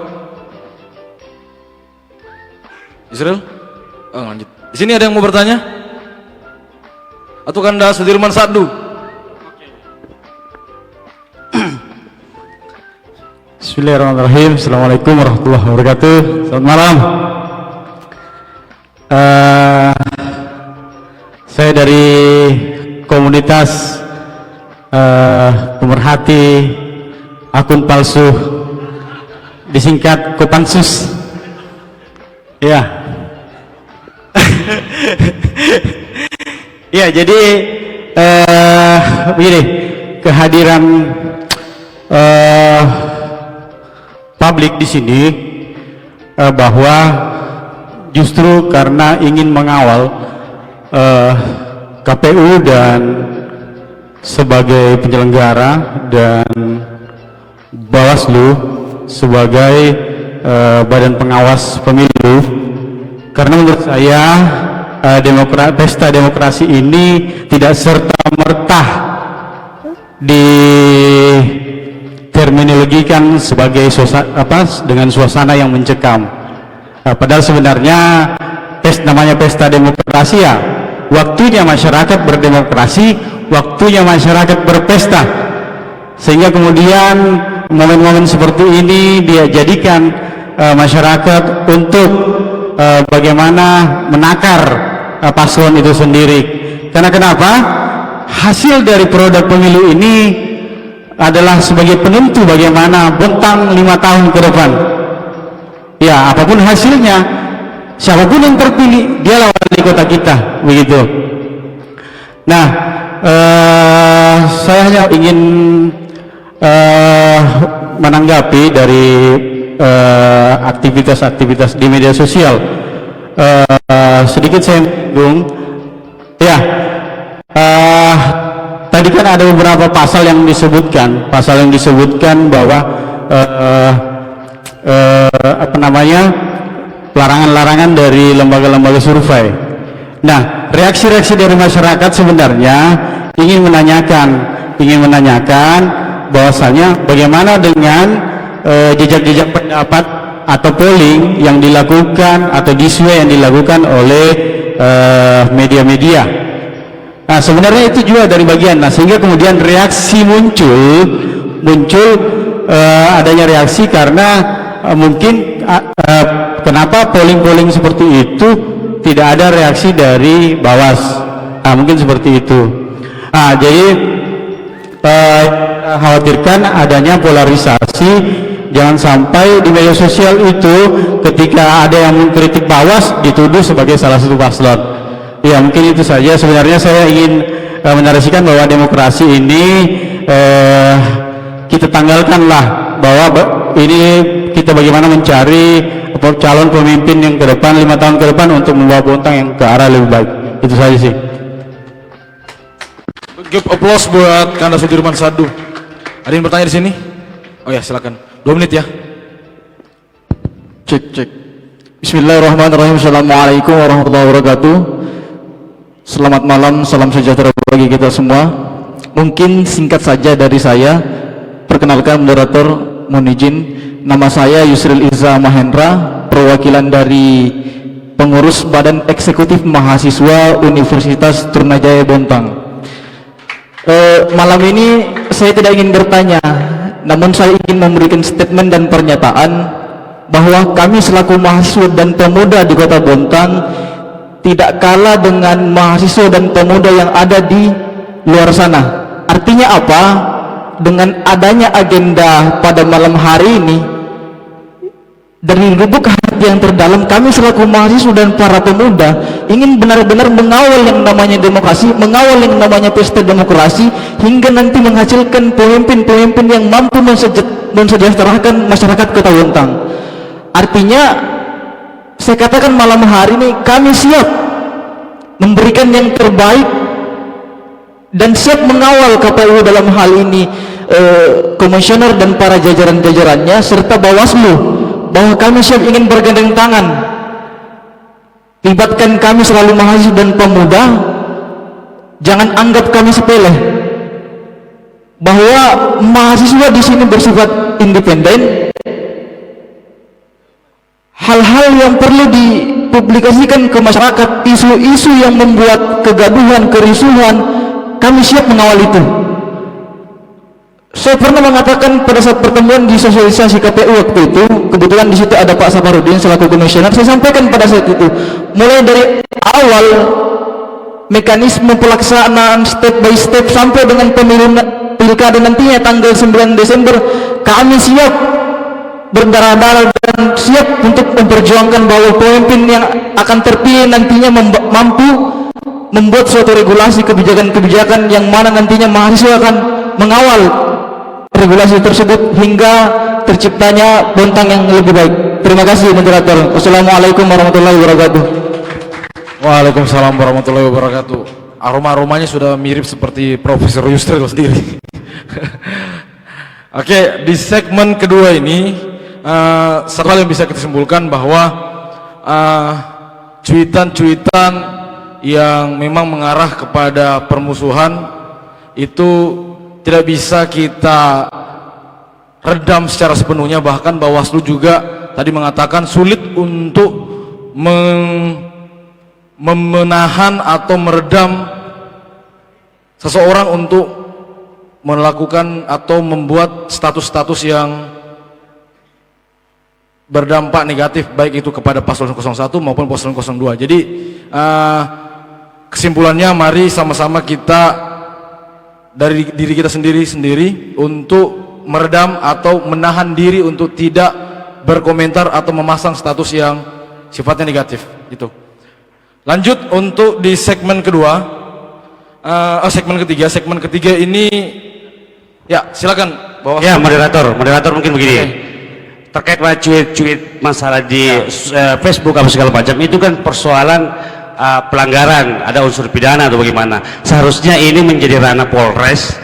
Yusril? Lanjut. Di sini ada yang mau bertanya? Atau Kanda Sudirman Sadu? Bismillahirrahmanirrahim. Assalamualaikum warahmatullahi wabarakatuh. Selamat malam. Saya dari komunitas pemerhati akun palsu, disingkat Kopansus. Ya. Ya, jadi begini, kehadiran publik di sini bahwa justru karena ingin mengawal KPU dan sebagai penyelenggara dan Bawaslu sebagai badan pengawas pemilu, karena menurut saya pesta demokrasi ini tidak serta-merta terminologikan sebagai dengan suasana yang mencekam. Padahal sebenarnya namanya pesta demokrasi ya, waktunya masyarakat berdemokrasi, waktunya masyarakat berpesta, sehingga kemudian momen-momen seperti ini dia jadikan masyarakat untuk bagaimana menakar paslon itu sendiri. Karena kenapa? Hasil dari produk pemilu ini adalah sebagai penentu bagaimana Bontang 5 tahun ke depan. Ya, apapun hasilnya, siapapun yang terpilih, dialah wali kota kita, begitu. Nah, saya hanya ingin menanggapi dari aktivitas-aktivitas di media sosial. Sedikit saya menyinggung, ya. Tadi kan ada beberapa pasal yang disebutkan bahwa larangan-larangan dari lembaga-lembaga survei. Nah, reaksi-reaksi dari masyarakat sebenarnya ingin menanyakan bahwasanya bagaimana dengan jejak-jejak pendapat atau polling yang dilakukan atau survei yang dilakukan oleh media-media. Nah, sebenarnya itu juga dari bagian. Nah, sehingga kemudian reaksi muncul adanya reaksi karena mungkin kenapa polling seperti itu tidak ada reaksi dari Bawas. Nah, mungkin seperti itu. Nah, jadi khawatirkan adanya polarisasi, jangan sampai di media sosial itu ketika ada yang mengkritik Bawas dituduh sebagai salah satu paslon. Ya, mungkin itu saja. Sebenarnya saya ingin menarasikan bahwa demokrasi ini kita tanggalkanlah bahwa ini kita bagaimana mencari calon pemimpin yang ke depan 5 tahun ke depan untuk membawa Bontang yang ke arah lebih baik. Itu saja sih. Give applause buat Kanda Sudirman Sadu. Ada yang bertanya di sini? Oh ya, silakan. 2 menit ya. Cek. Bismillahirrahmanirrahim. Assalamualaikum warahmatullahi wabarakatuh. Selamat malam, salam sejahtera bagi kita semua. Mungkin singkat saja dari saya. Perkenalkan moderator, mohon izin. Nama saya Yusril Iza Mahendra, perwakilan dari pengurus Badan Eksekutif Mahasiswa Universitas Trunajaya Bontang. Malam ini saya tidak ingin bertanya, namun saya ingin memberikan statement dan pernyataan bahwa kami selaku mahasiswa dan pemuda di Kota Bontang tidak kalah dengan mahasiswa dan pemuda yang ada di luar sana. Artinya apa? Dengan adanya agenda pada malam hari ini, dari lubuk hati yang terdalam kami selaku mahasiswa dan para pemuda ingin benar-benar mengawal yang namanya demokrasi, mengawal yang namanya pesta demokrasi, hingga nanti menghasilkan pemimpin-pemimpin yang mampu mensejahterakan masyarakat Kota Bontang. Artinya saya katakan malam hari ini kami siap memberikan yang terbaik dan siap mengawal KPU dalam hal ini, komisioner dan para jajaran-jajarannya serta Bawaslu, bahwa kami siap ingin bergandeng tangan. Libatkan kami selalu mahasiswa dan pemuda, jangan anggap kami sepele, bahwa mahasiswa di sini bersifat independen. Hal-hal yang perlu dipublikasikan ke masyarakat, isu-isu yang membuat kegaduhan, kerisuhan, kami siap mengawal itu. Saya pernah mengatakan pada saat pertemuan di sosialisasi KPU waktu itu, kebetulan di situ ada Pak Saparudin selaku komisioner. Saya sampaikan pada saat itu, mulai dari awal mekanisme pelaksanaan step by step sampai dengan pemilu pilkada nantinya tanggal 9 Desember, kami siap berdarah-darah dan siap untuk memperjuangkan bahwa pemimpin yang akan terpilih nantinya mampu membuat suatu regulasi kebijakan-kebijakan yang mana nantinya mahasiswa akan mengawal regulasi tersebut hingga terciptanya Bontang yang lebih baik. Terima kasih moderator. Wassalamualaikum warahmatullahi wabarakatuh. Waalaikumsalam warahmatullahi wabarakatuh. Aroma-aromanya sudah mirip seperti Profesor Yusril sendiri. Oke, di segmen kedua ini satu hal yang bisa kita simpulkan bahwa cuitan-cuitan yang memang mengarah kepada permusuhan itu tidak bisa kita redam secara sepenuhnya. Bahkan Bawaslu juga tadi mengatakan sulit untuk memenahan atau meredam seseorang untuk melakukan atau membuat status-status yang berdampak negatif baik itu kepada paslon 01 maupun paslon 02. Jadi kesimpulannya, mari sama-sama kita dari diri kita sendiri untuk meredam atau menahan diri untuk tidak berkomentar atau memasang status yang sifatnya negatif gitu. Lanjut untuk di segmen kedua, segmen ketiga ini ya silakan Bawaslu. Ya, moderator mungkin begini. Terkait dengan cuit-cuit masalah di Facebook apa segala macam itu kan persoalan pelanggaran, ada unsur pidana atau bagaimana. Seharusnya ini menjadi ranah Polres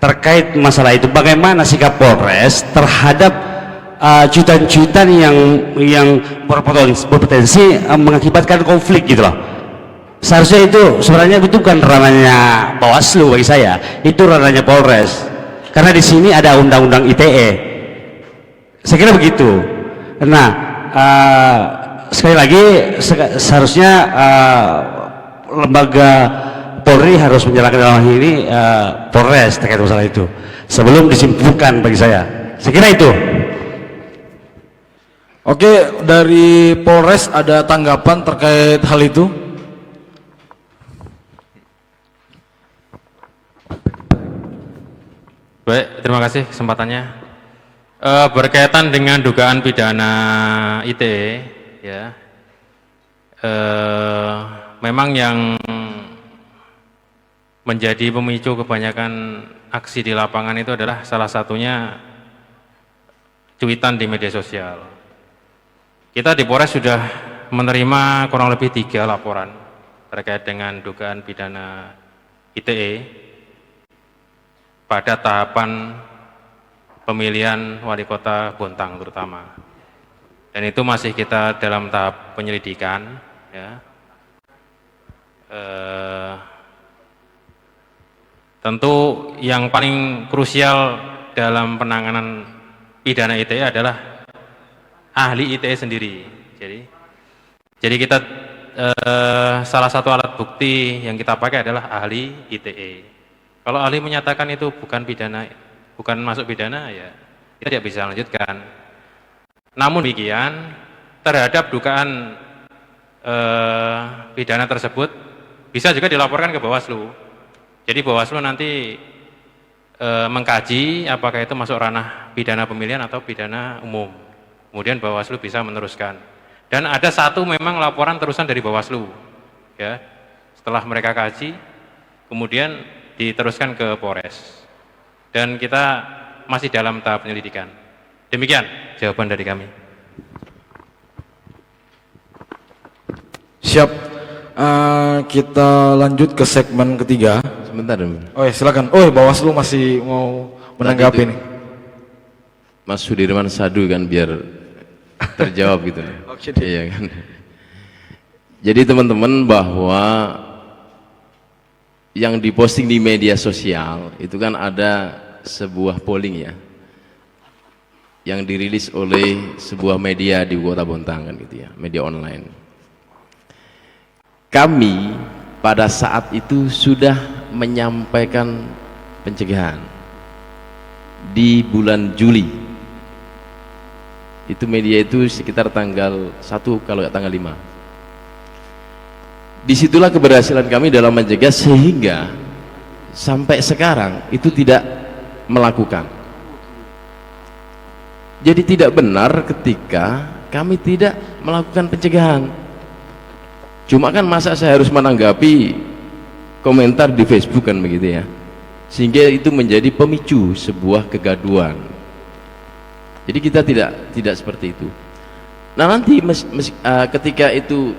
terkait masalah itu. Bagaimana sikap Polres terhadap cuitan-cuitan yang berpotensi mengakibatkan konflik gitu loh. Seharusnya itu sebenarnya itu bukan ranahnya Bawaslu bagi saya, itu ranahnya Polres. Karena di sini ada undang-undang ITE. Saya kira begitu. Nah, sekali lagi seharusnya lembaga Polri harus menyerahkan dalam hal ini Polres terkait masalah itu sebelum disimpulkan bagi saya. Saya kira itu. Oke, dari Polres ada tanggapan terkait hal itu? Baik, terima kasih kesempatannya. Berkaitan dengan dugaan pidana ITE, ya, memang yang menjadi pemicu kebanyakan aksi di lapangan itu adalah salah satunya cuitan di media sosial. Kita di Polres sudah menerima kurang lebih 3 laporan terkait dengan dugaan pidana ITE pada tahapan pemilihan wali kota Bontang terutama, dan itu masih kita dalam tahap penyelidikan, ya. Tentu yang paling krusial dalam penanganan pidana ITE adalah ahli ITE sendiri. Jadi kita salah satu alat bukti yang kita pakai adalah ahli ITE. Kalau ahli menyatakan itu bukan pidana, bukan masuk pidana, ya kita tidak bisa lanjutkan. Namun demikian, terhadap dugaan pidana tersebut bisa juga dilaporkan ke Bawaslu. Jadi Bawaslu nanti mengkaji apakah itu masuk ranah pidana pemilihan atau pidana umum. Kemudian Bawaslu bisa meneruskan. Dan ada satu memang laporan terusan dari Bawaslu, ya. Setelah mereka kaji, kemudian diteruskan ke Polres. Dan kita masih dalam tahap penyelidikan. Demikian jawaban dari kami. Siap. Kita lanjut ke segmen ketiga. Sebentar. Oh ya, silakan. Oh, Bawaslu masih mau menanggapi nih. Mas Sudirman Sadu kan biar terjawab gitu. Oke. Iya kan. Jadi teman-teman, bahwa yang diposting di media sosial itu kan ada sebuah polling, ya, yang dirilis oleh sebuah media di Kota Bontang kan gitu, ya, media online. Kami pada saat itu sudah menyampaikan pencegahan di bulan Juli. Itu media itu sekitar tanggal 1 kalau nggak tanggal 5. Disitulah keberhasilan kami dalam mencegah, sehingga sampai sekarang itu tidak melakukan. Jadi tidak benar ketika kami tidak melakukan pencegahan. Cuma kan masa saya harus menanggapi komentar di Facebook kan begitu, ya, sehingga itu menjadi pemicu sebuah kegaduhan. Jadi kita tidak seperti itu. Nah nanti ketika itu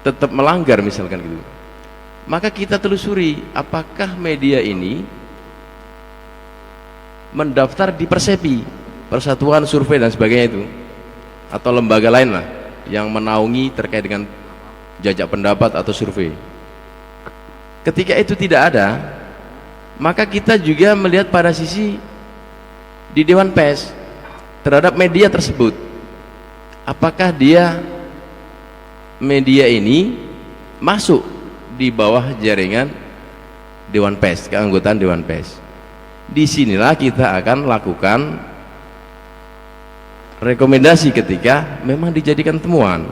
tetap melanggar misalkan gitu, maka kita telusuri apakah media ini mendaftar di Persepi, Persatuan Survei dan sebagainya itu, atau lembaga lain lah yang menaungi terkait dengan jajak pendapat atau survei. Ketika itu tidak ada, maka kita juga melihat pada sisi di Dewan Pers terhadap media tersebut. Apakah media ini masuk di bawah jaringan Dewan Pers, keanggotaan Dewan Pers. Disinilah kita akan lakukan rekomendasi ketika memang dijadikan temuan.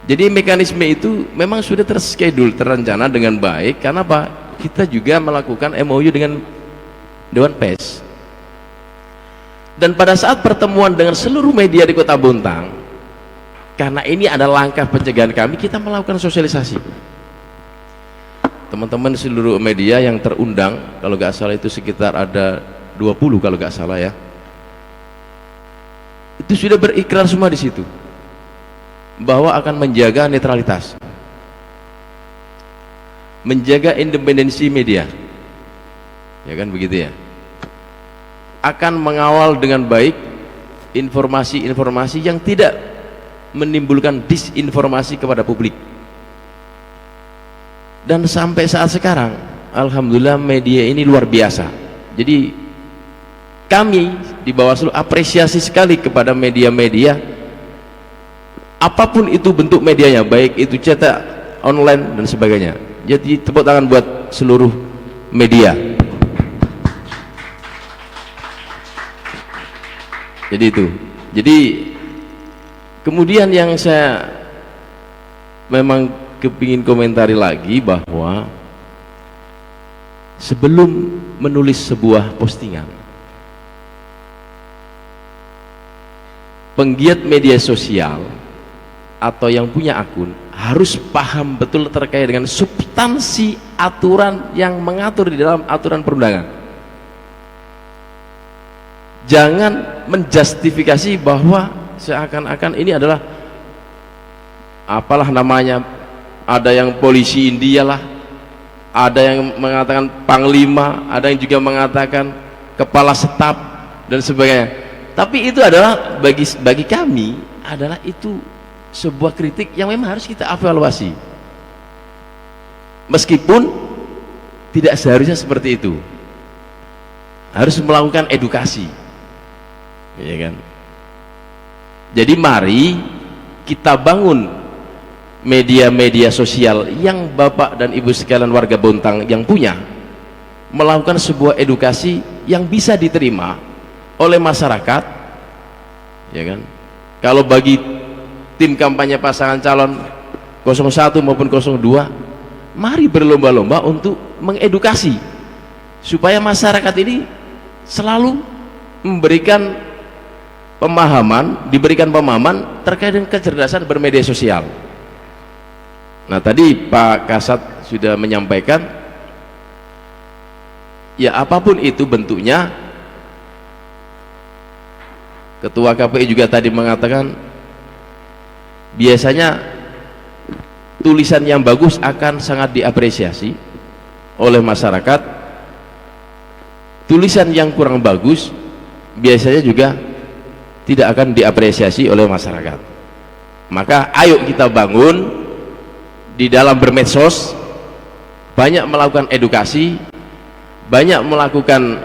Jadi mekanisme itu memang sudah terschedule, terencana dengan baik. Karena apa? Kita juga melakukan MOU dengan Dewan Pers. Dan pada saat pertemuan dengan seluruh media di Kota Bontang, karena ini adalah langkah pencegahan kami, kita melakukan sosialisasi. Teman-teman seluruh media yang terundang, kalau nggak salah itu sekitar ada 20 kalau nggak salah ya, itu sudah berikrar semua di situ bahwa akan menjaga netralitas, menjaga independensi media, ya kan begitu ya, akan mengawal dengan baik informasi-informasi yang tidak menimbulkan disinformasi kepada publik. Dan sampai saat sekarang alhamdulillah media ini luar biasa. Jadi kami di Bawaslu apresiasi sekali kepada media-media, apapun itu bentuk medianya, baik itu cetak, online dan sebagainya. Jadi tepuk tangan buat seluruh media. Jadi itu. Jadi kemudian yang saya memang kepingin komentari lagi bahwa sebelum menulis sebuah postingan, penggiat media sosial atau yang punya akun harus paham betul terkait dengan substansi aturan yang mengatur di dalam aturan perundangan. Jangan menjustifikasi bahwa seakan-akan ini adalah apalah namanya, ada yang polisi India lah, ada yang mengatakan panglima, ada yang juga mengatakan kepala staf dan sebagainya. Tapi itu adalah bagi kami adalah itu sebuah kritik yang memang harus kita evaluasi, meskipun tidak seharusnya seperti itu. Harus melakukan edukasi, ya kan. Jadi mari kita bangun media-media sosial yang Bapak dan Ibu sekalian warga Bontang yang punya, melakukan sebuah edukasi yang bisa diterima oleh masyarakat, ya kan. Kalau bagi tim kampanye pasangan calon 01 maupun 02, mari berlomba-lomba untuk mengedukasi supaya masyarakat ini selalu memberikan pemahaman, diberikan pemahaman terkait dengan kecerdasan bermedia sosial. Nah tadi Pak Kasat sudah menyampaikan, ya apapun itu bentuknya, Ketua KPI juga tadi mengatakan biasanya tulisan yang bagus akan sangat diapresiasi oleh masyarakat, tulisan yang kurang bagus biasanya juga tidak akan diapresiasi oleh masyarakat. Maka ayo kita bangun di dalam bermedsos, banyak melakukan edukasi, banyak melakukan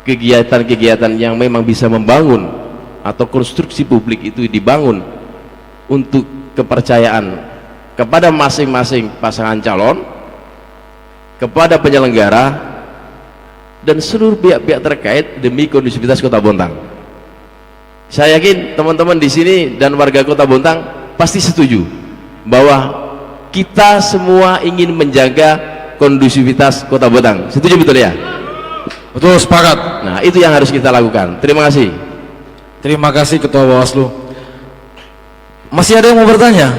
kegiatan-kegiatan yang memang bisa membangun atau konstruksi publik itu dibangun untuk kepercayaan kepada masing-masing pasangan calon, kepada penyelenggara dan seluruh pihak-pihak terkait demi kondusivitas Kota Bontang. Saya yakin teman-teman di sini dan warga Kota Bontang pasti setuju bahwa kita semua ingin menjaga kondusivitas Kota Bontang. Setuju betul ya? Betul, sepakat. Nah itu yang harus kita lakukan. Terima kasih. Terima kasih Ketua Bawaslu. Masih ada yang mau bertanya?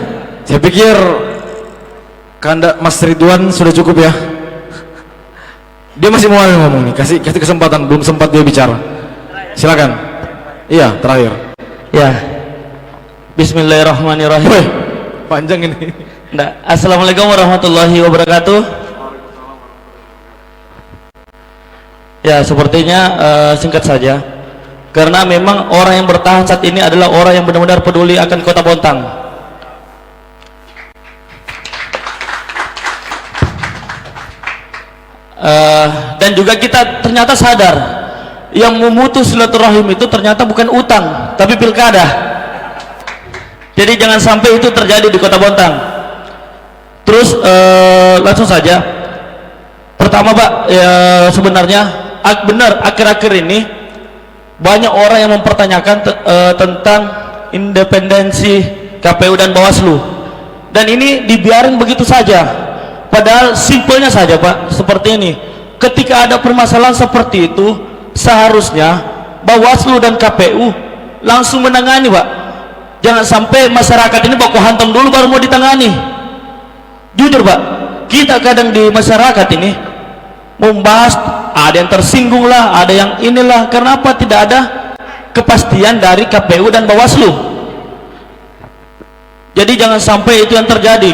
Saya pikir Mas Ridwan sudah cukup ya. Dia masih mau ngomong nih, kasih kesempatan, belum sempat dia bicara. Silakan. Iya, terakhir. Ya. Bismillahirrahmanirrahim. Woi, panjang ini. Nah, Assalamualaikum warahmatullahi wabarakatuh. Ya, sepertinya singkat saja. Karena memang orang yang bertahan saat ini adalah orang yang benar-benar peduli akan Kota Bontang. Dan juga kita ternyata sadar yang memutus silaturahim itu ternyata bukan utang tapi pilkada. Jadi jangan sampai itu terjadi di Kota Bontang. Terus langsung saja, pertama Pak, sebenarnya benar akhir-akhir ini banyak orang yang mempertanyakan tentang independensi KPU dan Bawaslu, dan ini dibiarin begitu saja, padahal simpelnya saja Pak, seperti ini. Ketika ada permasalahan seperti itu, seharusnya Bawaslu dan KPU langsung menangani Pak. Jangan sampai masyarakat ini baku hantam dulu baru mau ditangani. Jujur Pak, kita kadang di masyarakat ini membahas, ada yang tersinggung lah, ada yang inilah. Kenapa tidak ada kepastian dari KPU dan Bawaslu? Jadi jangan sampai itu yang terjadi.